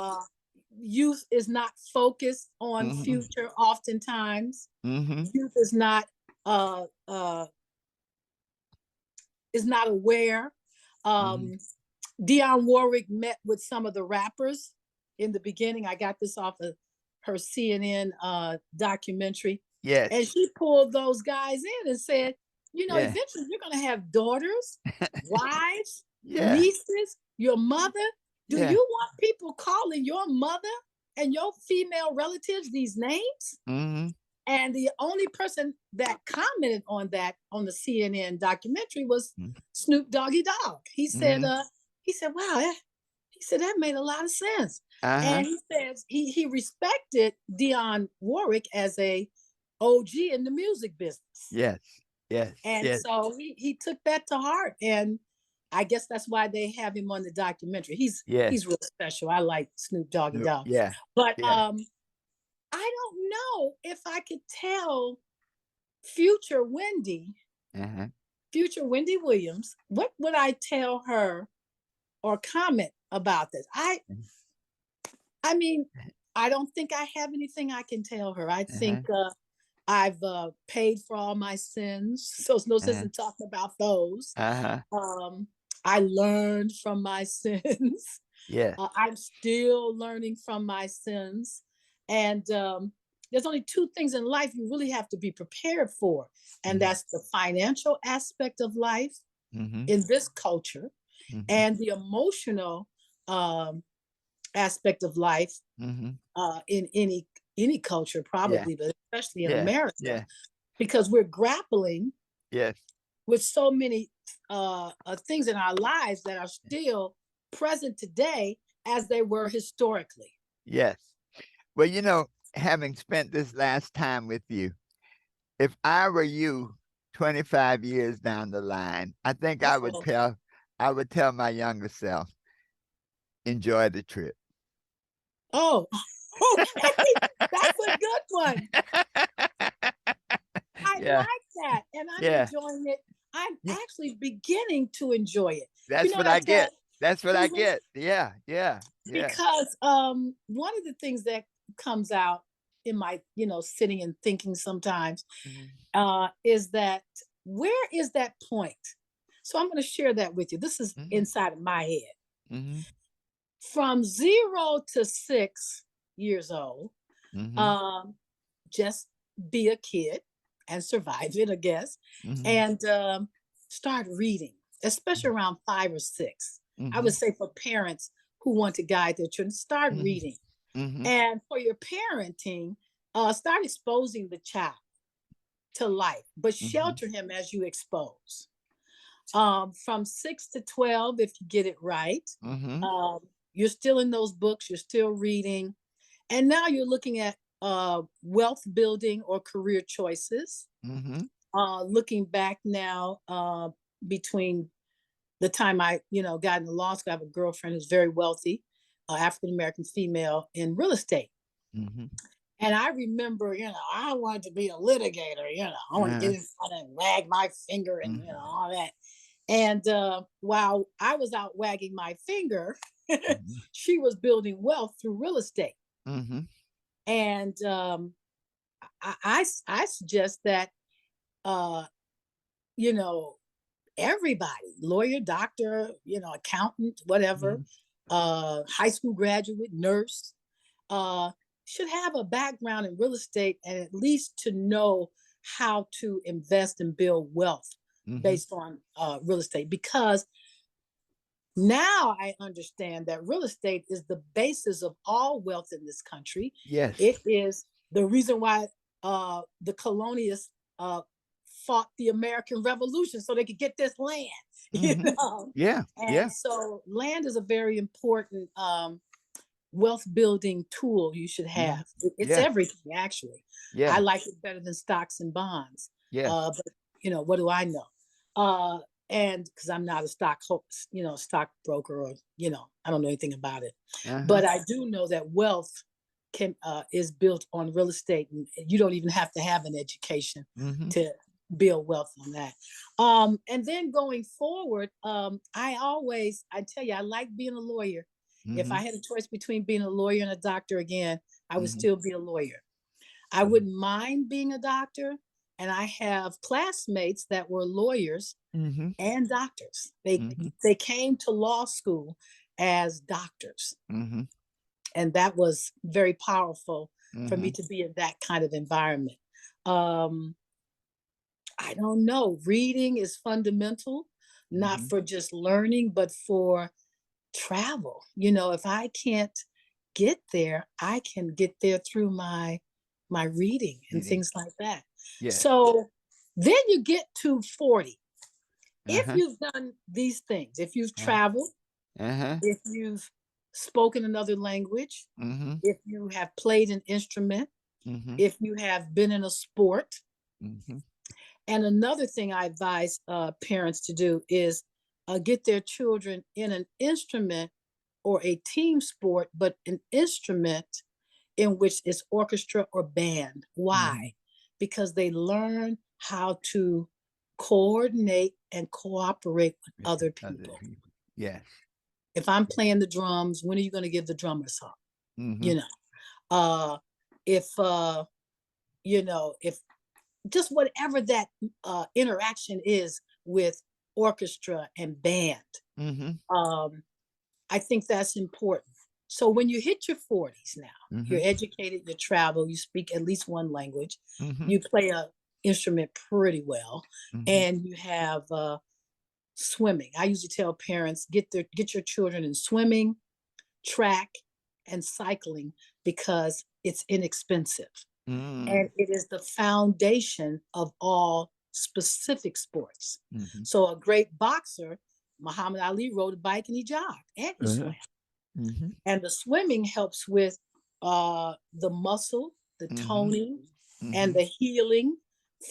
Youth is not focused on Mm-hmm. future oftentimes. Mm-hmm. Youth uh, uh, is not aware. Mm-hmm. Dionne Warwick met with some of the rappers in the beginning. I got this off of her CNN documentary. Yes. And she pulled those guys in and said, Yeah. eventually you're going to have daughters, wives, Yeah. nieces, your mother. Do Yeah. you want people calling your mother and your female relatives these names? Mm-hmm. And the only person that commented on that on the CNN documentary was Snoop Doggy Dogg. He said, Mm-hmm. wow, he said that made a lot of sense. Uh-huh. And he says he respected Dionne Warwick as a OG in the music business. Yes. Yes. And yes. so he took that to heart. And I guess that's why they have him on the documentary. He's real special. I like Snoop Doggy Dogg. Yeah. But yeah. I don't know if I could tell future Wende, future Wende Williams, what would I tell her or comment about this? I mean, I don't think I have anything I can tell her. I think I've paid for all my sins, so it's no sense in talking about those. I learned from my sins. Yeah. I'm still learning from my sins. And there's only two things in life you really have to be prepared for. And that's the financial aspect of life in this culture and the emotional aspect of life in any culture, probably, but especially in America, because we're grappling with so many things in our lives that are still present today as they were historically. Yes. Well, having spent this last time with you, if I were you 25 years down the line, I think I would tell my younger self, enjoy the trip. Oh, okay. That's a good one. I like that. And I'm enjoying it. I'm actually beginning to enjoy it. That's what I get. That's what I get. Yeah. Because one of the things that comes out in my, sitting and thinking sometimes is that where is that point? So I'm going to share that with you. This is inside of my head. From 0 to 6 years old, just be a kid and survive it, I guess, and start reading, especially around 5 or 6. I would say for parents who want to guide their children, start reading. Mm-hmm. And for your parenting, start exposing the child to life, but Mm-hmm. shelter him as you expose. From 6 to 12, if you get it right, Mm-hmm. um, you're still in those books, you're still reading. And now you're looking at wealth building or career choices. Mm-hmm. Looking back now, between the time I, got into law school, I have a girlfriend who's very wealthy, African American female in real estate. Mm-hmm. And I remember, I wanted to be a litigator, I want to get in front and wag my finger and, Mm-hmm. all that. And while I was out wagging my finger, she was building wealth through real estate. Mm-hmm. And I suggest that, uh, you know, everybody, lawyer, doctor, accountant, whatever, Mm-hmm. high school graduate, nurse, uh, should have a background in real estate and at least to know how to invest and build wealth Mm-hmm. based on real estate. Because now I understand that real estate is the basis of all wealth in this country. Yes. It is the reason why the colonialists fought the American Revolution so they could get this land. Mm-hmm. Yeah. Yeah. And so land is a very important wealth building tool you should Mm-hmm. have. It's Yeah. everything, actually. Yeah. I like it better than stocks and bonds. Yeah. But what do I know? And because I'm not a stockbroker, or I don't know anything about it. Uh-huh. But I do know that wealth is built on real estate, and you don't even have to have an education Mm-hmm. to build wealth on that. And then going forward, I tell you, I like being a lawyer. If Mm-hmm. I had a choice between being a lawyer and a doctor again, I would Mm-hmm. still be a lawyer. I Mm-hmm. wouldn't mind being a doctor. And I have classmates that were lawyers Mm-hmm. and doctors. Mm-hmm. They came to law school as doctors. Mm-hmm. And that was very powerful for Mm-hmm. me to be in that kind of environment. Um, I don't know. Reading is fundamental, not Mm-hmm. for just learning, but for travel. If I can't get there, I can get there through my reading and Reading. things like that. Yes. So then you get to 40. If Uh-huh. you've done these things, if you've Uh-huh. traveled, Uh-huh. if you've spoken another language, Mm-hmm. if you have played an instrument, Mm-hmm. if you have been in a sport. Mm-hmm. And another thing I advise parents to do is get their children in an instrument or a team sport, but an instrument in which it's orchestra or band. Why? Mm-hmm. Because they learn how to coordinate and cooperate with other people. Yes. If I'm playing the drums, when are you going to give the drummer some? Mm-hmm. If just whatever that interaction is with orchestra and band, Mm-hmm. I think that's important. So when you hit your 40s now, Mm-hmm. you're educated, you travel, you speak at least one language, Mm-hmm. you play an instrument pretty well, Mm-hmm. and you have swimming. I usually tell parents, get your children in swimming, track, and cycling because it's inexpensive. And it is the foundation of all specific sports. Mm-hmm. So a great boxer, Muhammad Ali, rode a bike and he jogged and he swam. Mm-hmm. And the swimming helps with the muscle, the Mm-hmm. toning, Mm-hmm. and the healing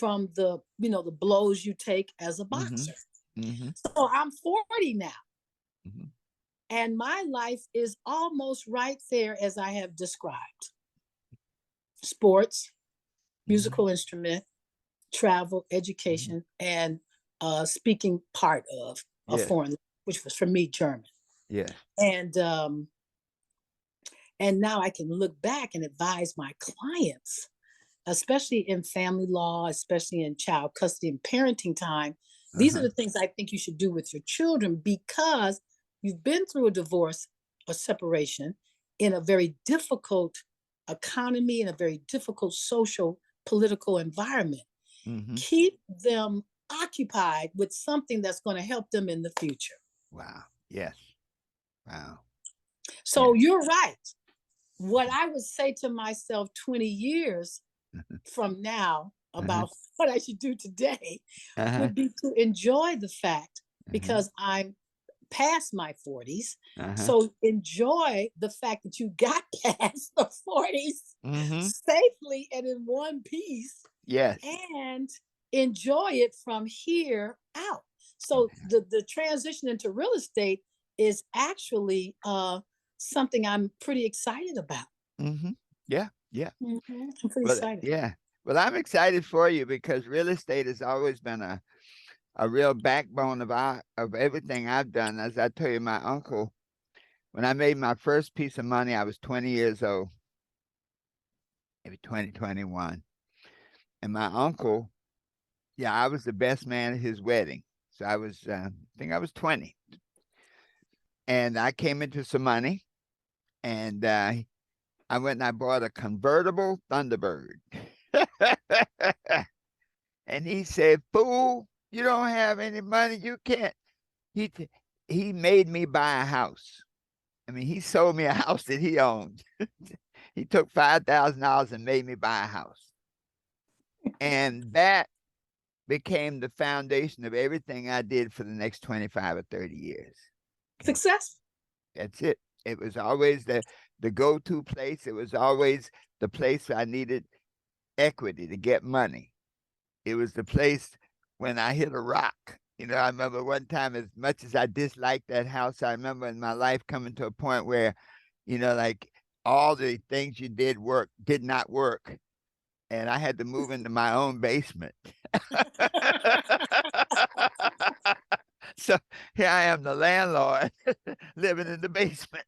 from the blows you take as a Mm-hmm. boxer. Mm-hmm. So I'm 40 now. Mm-hmm. And my life is almost right there as I have described. Sports, musical Mm-hmm. instrument, travel, education, and speaking part of a Yes. foreign language, which was for me German. Yes. And now I can look back and advise my clients, especially in family law, especially in child custody and parenting time. These are Uh-huh. the things I think you should do with your children because you've been through a divorce or separation in a very difficult economy, in a very difficult social, political environment. Mm-hmm. Keep them occupied with something that's going to help them in the future. Wow. Yes. Wow. So Yes. you're right. what I would say to myself 20 years from now Uh-huh, about what I should do today uh-huh, would be to enjoy the fact, uh-huh, because I'm past my 40s. uh-huh. So enjoy the fact that you got past the 40s Mm-hmm. safely and in one piece, Yes. and enjoy it from here out. So the transition into real estate is actually something I'm pretty excited about. Mm-hmm. Yeah. Yeah. I'm pretty Well, excited. yeah. Well, I'm excited for you because real estate has always been a real backbone of everything I've done. As I tell you, my uncle, when I made my first piece of money, I was 20 years old, maybe 20, 21. And my uncle, yeah, I was the best man at his wedding. So I think I was 20. And I came into some money and I went and I bought a convertible Thunderbird. And he said, "Fool, you don't have any money. You can't." He he made me buy a house. I mean, he sold me a house that he owned. He took $5,000 and made me buy a house. And that became the foundation of everything I did for the next 25 or 30 years. Okay. Success. That's it. It was always the go-to place. It was always the place I needed equity to get money. It was the place when I hit a rock. I remember one time, as much as I disliked that house, I remember in my life coming to a point where, like all the things you did not work. And I had to move into my own basement. So here I am, the landlord, living in the basement.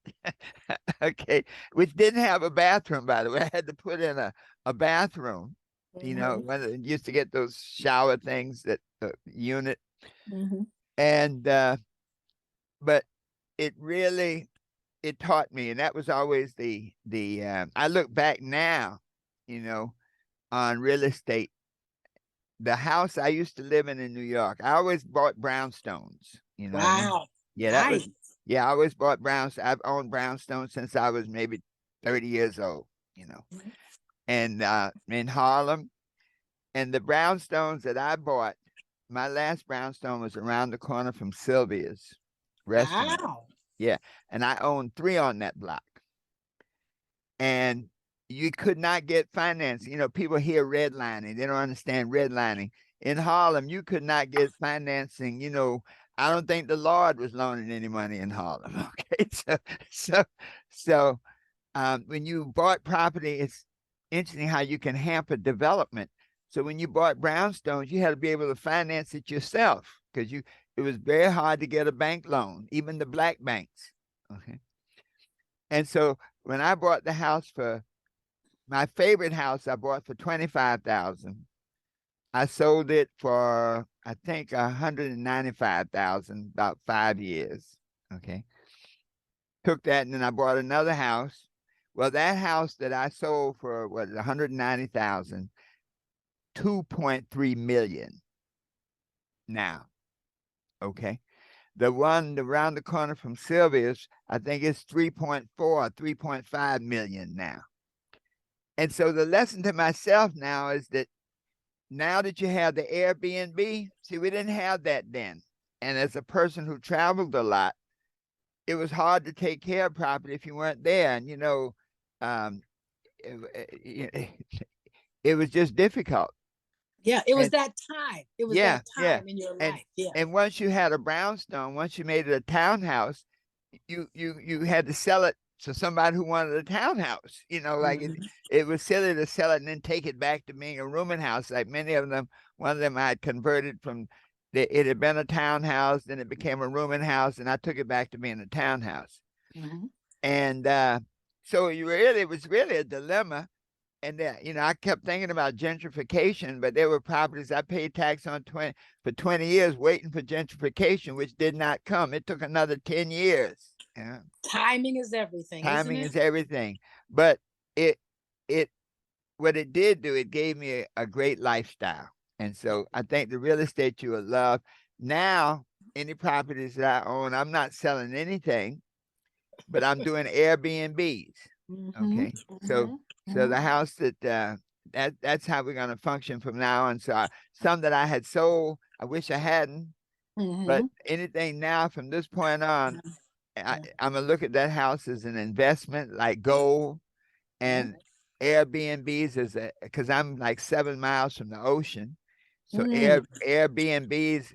Okay, which didn't have a bathroom, by the way. I had to put in a bathroom. Mhm, When it used to get those shower things that unit, mhm. and but it really it taught me, and that was always the I look back now, you know, on real estate. The house I used to live in New York, I always bought brownstones. You know what I mean? Wow. Yeah, that was Nice. yeah. I always bought browns. I've owned brownstones since I was maybe 30 years old. Mhm. And in Harlem, and the brownstones that I bought, my last brownstone was around the corner from Sylvia's restaurant. Wow. Yeah, and I owned 3 on that block. And you could not get financing. People hear redlining, they don't understand redlining. In Harlem, you could not get financing. I don't think the Lord was loaning any money in Harlem. Okay, so, so when you bought property, it's interesting how you can hamper development. So when you bought brownstones, you had to be able to finance it yourself because it was very hard to get a bank loan, even the black banks. Okay, and so when I bought the house for my favorite house, I bought for 25,000. I sold it for I think 195,000 about 5 years. Okay, took that and then I bought another house. Well, that house that I sold for 190,000, 2.3 million now. Okay, the one around the corner from Sylvia's, I think it's 3.4, 3.5 million now. And so the lesson to myself now is that now that you have the Airbnb, see, we didn't have that then. And as a person who traveled a lot, it was hard to take care of property if you weren't there. And, um, it, it was just difficult. Yeah, it was And that time. It was yeah, that yeah. time in your And life. Yeah. and once you had a brownstone, once you made it a townhouse, you had to sell it to somebody who wanted a townhouse. Like it, Mhm. it was silly to sell it and then take it back to being a rooming house. Like many of them, one of them I had converted from it had been a townhouse, then it became a rooming house, and I took it back to being a townhouse. Mhm. And so it was really a dilemma. And I kept thinking about gentrification, but there were properties I paid tax on for 20 years waiting for gentrification, which did not come. It took another 10 years. Yeah. Timing is everything, isn't Timing it? is everything. But it it what it did do, it gave me a great lifestyle. And so I think the real estate you will love. Now, any properties that I own, I'm not selling anything, but I'm doing Airbnbs. Okay. So the house that's how we're gonna function from now on. So some that I had sold, I wish I hadn't. But anything now from this point on, I'm gonna look at that house as an investment, like gold, and Airbnbs is because I'm like 7 miles from the ocean, so Airbnbs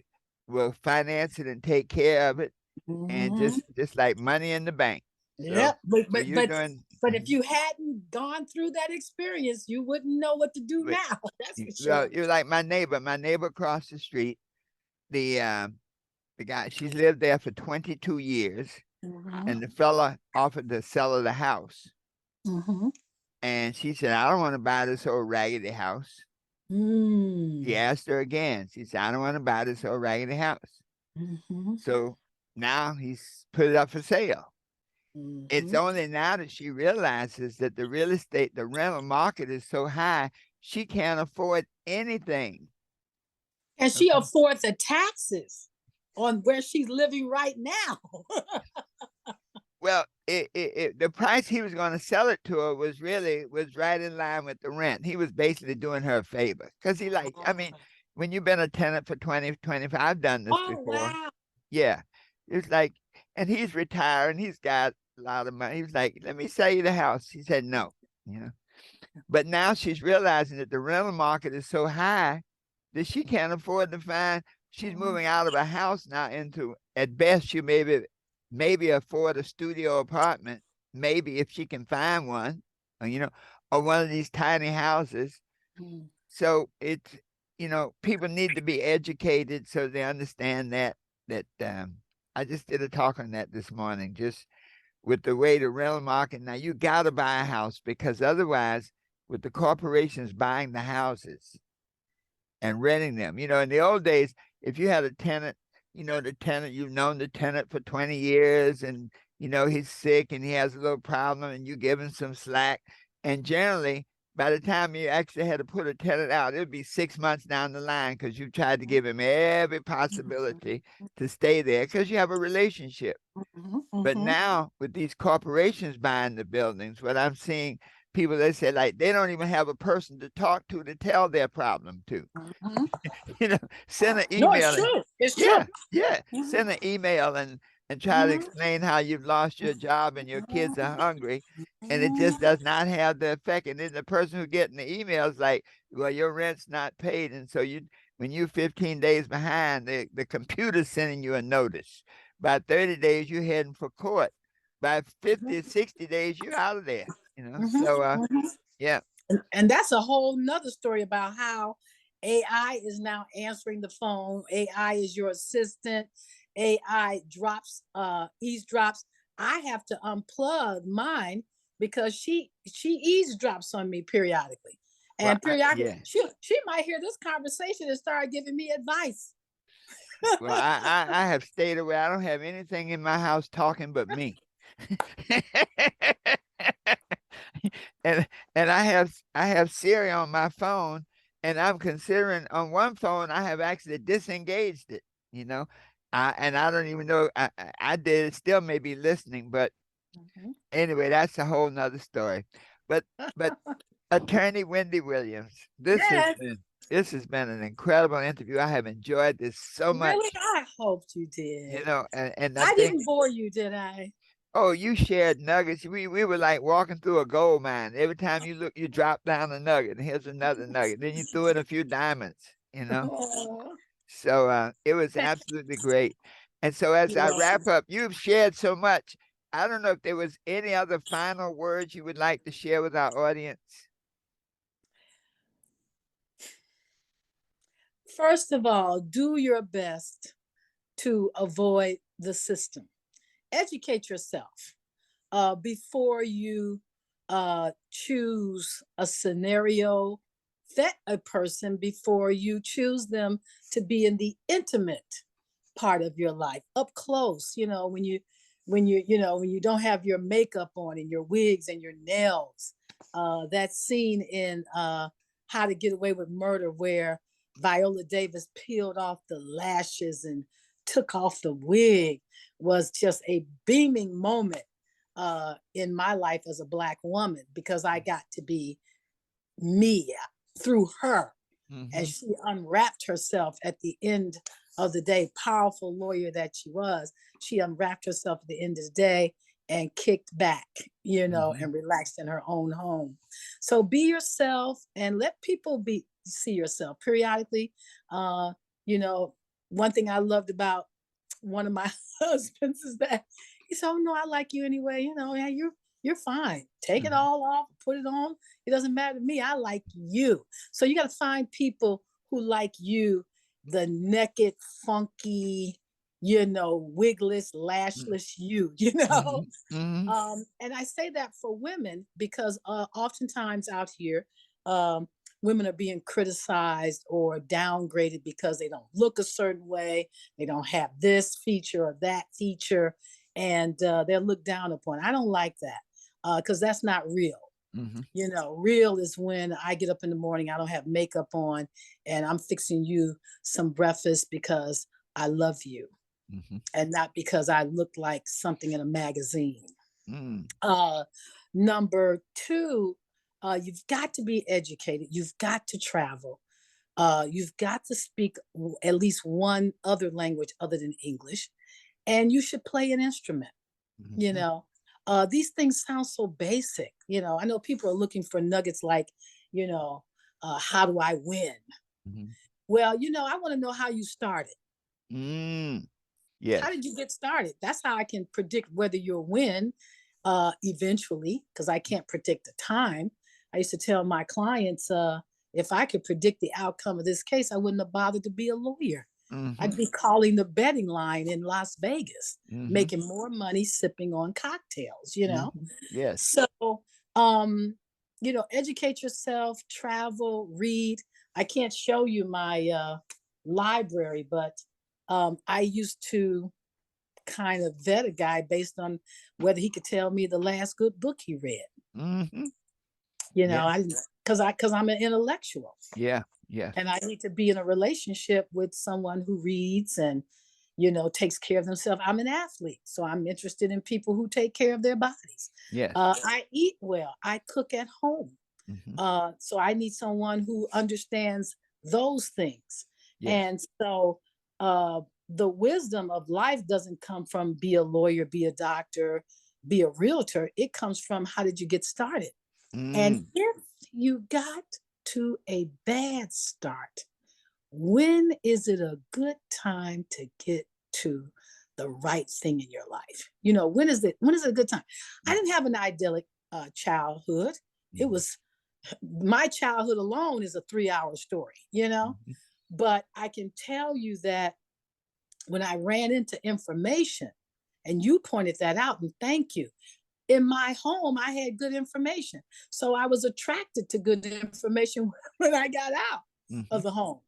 will finance it and take care of it, and just like money in the bank. Yeah, So, but so but you're but doing. but if you hadn't gone through that experience, you wouldn't know what to do But, now. That's for well, sure. you're like my neighbor. My neighbor across the street, the guy, she's lived there for 22 years, and the fella offered to sell her the house. And she said, I don't want to buy this old raggedy house. He asked her again. She said, I don't want to buy this old raggedy house. So now he's put it up for sale. It's only now that she realizes that the real estate, the rental market is so high, she can't afford anything. And she affords the taxes on where she's living right now. Well, the price he was going to sell it to her was right in line with the rent. He was basically doing her a favor because I mean, when you've been a tenant for 20, 25, I've done this before. Wow. Yeah. It's like, and he's retired and he's got a lot of money. He was like, let me sell you the house. He said, no, but now she's realizing that the rental market is so high that she can't afford to find. She's moving out of a house now into, at best, she maybe afford a studio apartment, maybe if she can find one, or one of these tiny houses. So it's, people need to be educated so they understand that I just did a talk on that this morning, just with the way the rental market. Now you got to buy a house because otherwise, with the corporations buying the houses and renting them, in the old days, if you had a tenant, you've known the tenant for 20 years and, he's sick and he has a little problem and you give him some slack. And generally, by the time you actually had to put a tenant out, it'd be 6 months down the line because you tried to give him every possibility to stay there because you have a relationship. But now with these corporations buying the buildings, what I'm seeing, people, they say like they don't even have a person to talk to tell their problem to. Send an email. No, it's true. It's true. true. Yeah. Send an email and try to explain how you've lost your job and your kids are hungry. And it just does not have the effect. And then the person who getting the email is like, well, your rent's not paid. And so when you're 15 days behind, the computer's sending you a notice. By 30 days, you're heading for court. By 50, 60 days, you're out of there. So yeah. And that's a whole nother story about how AI is now answering the phone. AI is your assistant. AI eavesdrops. I have to unplug mine because she eavesdrops on me periodically. And periodically, she might hear this conversation and start giving me advice. Well, I have stayed away. I don't have anything in my house talking but me. and I have Siri on my phone, and I'm considering on one phone I have actually disengaged it. And I don't even know I did. It still may be listening, but anyway, that's a whole nother story. But Attorney Wende Williams, this has been an incredible interview. I have enjoyed this so much. Really, I hoped you did. And I didn't bore you, did I? Oh, you shared nuggets. We were like walking through a gold mine. Every time you look, you drop down a nugget, and here's another nugget. Then you threw in a few diamonds, So it was absolutely great. And so as I wrap up, you've shared so much. I don't know if there was any other final words you would like to share with our audience. First of all, do your best to avoid the system. Educate yourself before you choose a scenario, vet a person before you choose them to be in the intimate part of your life, up close. When you don't have your makeup on and your wigs and your nails. That scene in How to Get Away with Murder where Viola Davis peeled off the lashes and took off the wig was just a beaming moment in my life as a Black woman, because I got to be me through her. And she unwrapped herself at the end of the day, powerful lawyer that she was. She unwrapped herself at the end of the day and kicked back, and relaxed in her own home. So be yourself and let people see yourself periodically. One thing I loved about one of my husbands is that he said, "Oh no, I like you anyway. Yeah, you're fine. Take it all off, put it on. It doesn't matter to me. I like you." So you got to find people who like you, the naked, funky, wigless, lashless you, and I say that for women because oftentimes out here, women are being criticized or downgraded because they don't look a certain way, they don't have this feature or that feature, and they're looked down upon. I don't like that because that's not real. Real is when I get up in the morning, I don't have makeup on, and I'm fixing you some breakfast because I love you, and not because I look like something in a magazine. Number two, you've got to be educated. You've got to travel. You've got to speak at least one other language other than English, and you should play an instrument. These things sound so basic. I know people are looking for nuggets like, how do I win? Well, I want to know how you started. Yes. How did you get started? That's how I can predict whether you'll win eventually, because I can't predict the time. I used to tell my clients, if I could predict the outcome of this case, I wouldn't have bothered to be a lawyer. I'd be calling the betting line in Las Vegas, making more money sipping on cocktails, Yes. So, educate yourself, travel, read. I can't show you my library, but I used to kind of vet a guy based on whether he could tell me the last good book he read. Because I'm an intellectual. Yeah. And I need to be in a relationship with someone who reads and takes care of themselves. I'm an athlete, so I'm interested in people who take care of their bodies. Yes. I eat well. I cook at home. So I need someone who understands those things. Yes. And so the wisdom of life doesn't come from be a lawyer, be a doctor, be a realtor. It comes from how did you get started? And if you got to a bad start, when is it a good time to get to the right thing in your life? When is it a good time? I didn't have an idyllic childhood. It was, my childhood alone is a 3-hour story, but I can tell you that when I ran into information, and you pointed that out, and thank you. In my home, I had good information. So I was attracted to good information when I got out of the home.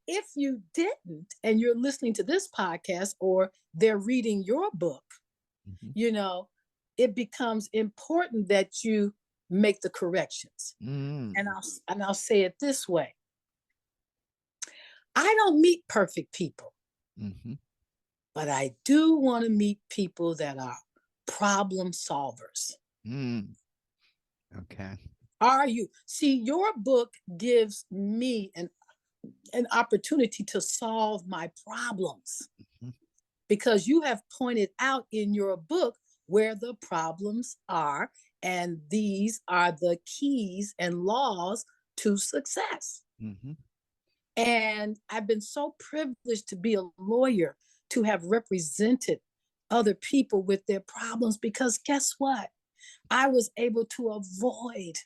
If you didn't, and you're listening to this podcast or they're reading your book, it becomes important that you make the corrections. And I'll say it this way. I don't meet perfect people, but I do want to meet people that are problem solvers. Okay. Are you? See, your book gives me an opportunity to solve my problems because you have pointed out in your book where the problems are, and these are the keys and laws to success. And I've been so privileged to be a lawyer, to have represented other people with their problems, because guess what? I was able to avoid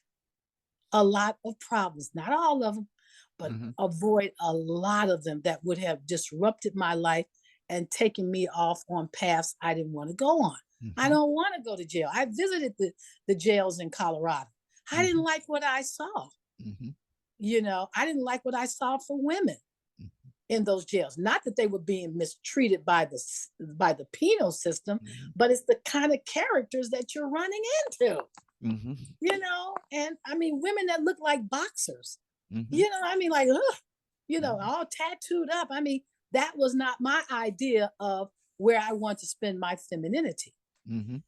a lot of problems, not all of them, but avoid a lot of them that would have disrupted my life and taken me off on paths I didn't want to go on. I don't want to go to jail. I visited the jails in Colorado. I didn't like what I saw. I didn't like what I saw for women in those jails. Not that they were being mistreated by the penal system, but it's the kind of characters that you're running into. And I mean, women that look like boxers. Like, all tattooed up. I mean, that was not my idea of where I want to spend my femininity.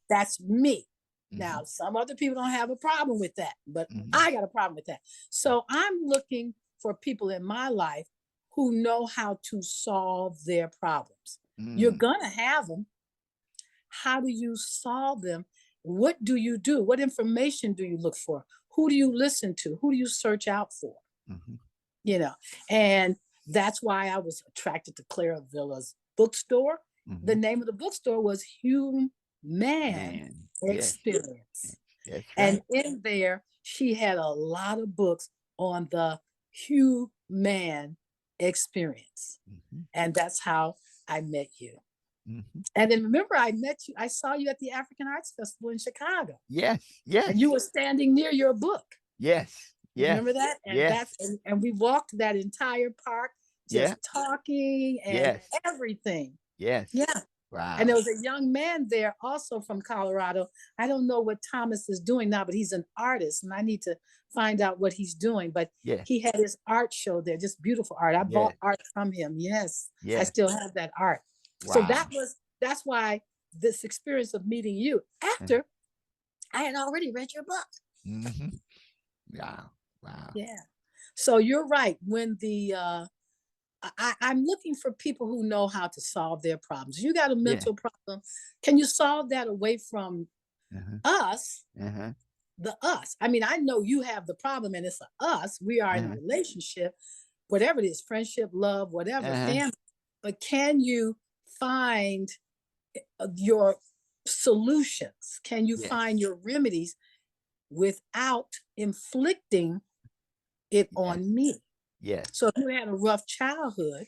That's me. Mm-hmm. Now, some other people don't have a problem with that, but Mm-hmm. I got a problem with that. So I'm looking for people in my life who know how to solve their problems. You're going to have them. How do you solve them? What do you do? What information do you look for? Who do you listen to? Who do you search out for? You know, and that's why I was attracted to Clara Villa's bookstore. The name of the bookstore was Human Experience. Yes. And in there, she had a lot of books on the human experience. And that's how I met you. And then remember, I met you, I saw you at the African Arts Festival in Chicago. Yes. And you were standing near your book. Yes. Remember that? And and we walked that entire park just talking and everything. Yeah. Wow. And there was a young man there also from Colorado. I don't know what Thomas is doing now, but he's an artist and I need to find out what he's doing. But he had his art show there, just beautiful art. I bought art from him. Yes. I still have that art. Wow. So that's why this experience of meeting you after I had already read your book. Wow. Yeah. So you're right. When I'm looking for people who know how to solve their problems. You got a mental problem. Can you solve that away from us? The us. I mean, I know you have the problem and it's a us. We are in a relationship, whatever it is, friendship, love, whatever, family. But can you find your solutions? Can you find your remedies without inflicting it on me? So if you had a rough childhood,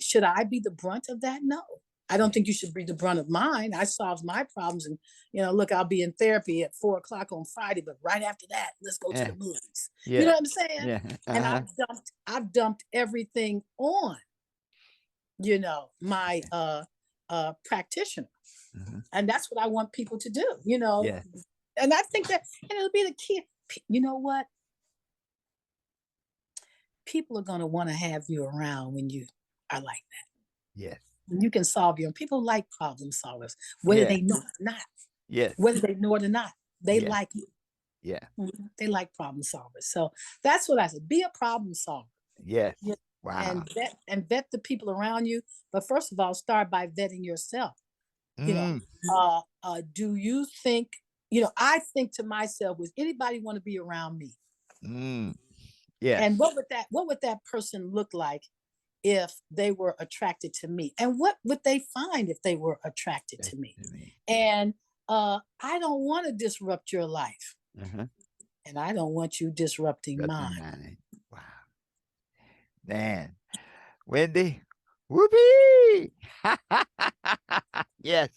should I be the brunt of that? No. I don't think you should be the brunt of mine. I solved my problems and, look, I'll be in therapy at 4:00 on Friday, but right after that, let's go to the movies. You know what I'm saying? And I've dumped everything on, my practitioner. And that's what I want people to do, And I think that, and it'll be the key. You know what? People are going to want to have you around when you are like that. You can solve your own. People like problem solvers, whether they know it or not. Whether they know it or not, they like you. They like problem solvers. So that's what I said. Be a problem solver. Wow. And vet the people around you. But first of all, start by vetting yourself. Do you think, I think to myself, would anybody want to be around me? And what would that person look like if they were attracted to me? And what would they find if they were attracted to me? And I don't want to disrupt your life. And I don't want you disrupting mine. Wow. Man. Wende, whoopee! Yes.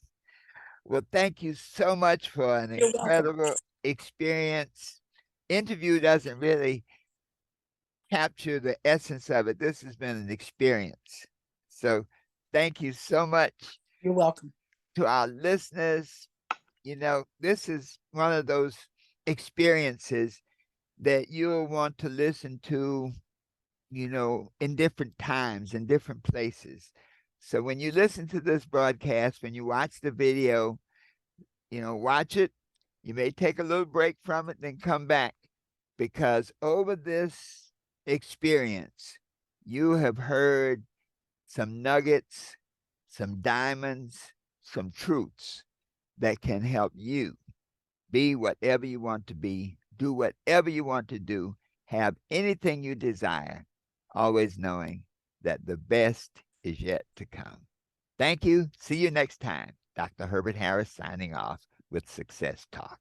Well, thank you so much for an incredible experience. Interview doesn't really capture the essence of it. This has been an experience. So thank you so much. You're welcome. To our listeners, this is one of those experiences that you'll want to listen to, in different times, in different places. So when you listen to this broadcast, when you watch the video, watch it. You may take a little break from it, then come back, because over this experience, you have heard some nuggets, some diamonds, some truths that can help you be whatever you want to be, do whatever you want to do, have anything you desire, always knowing that the best is yet to come. Thank you. See you next time. Dr. Herbert Harris signing off with Success Talk.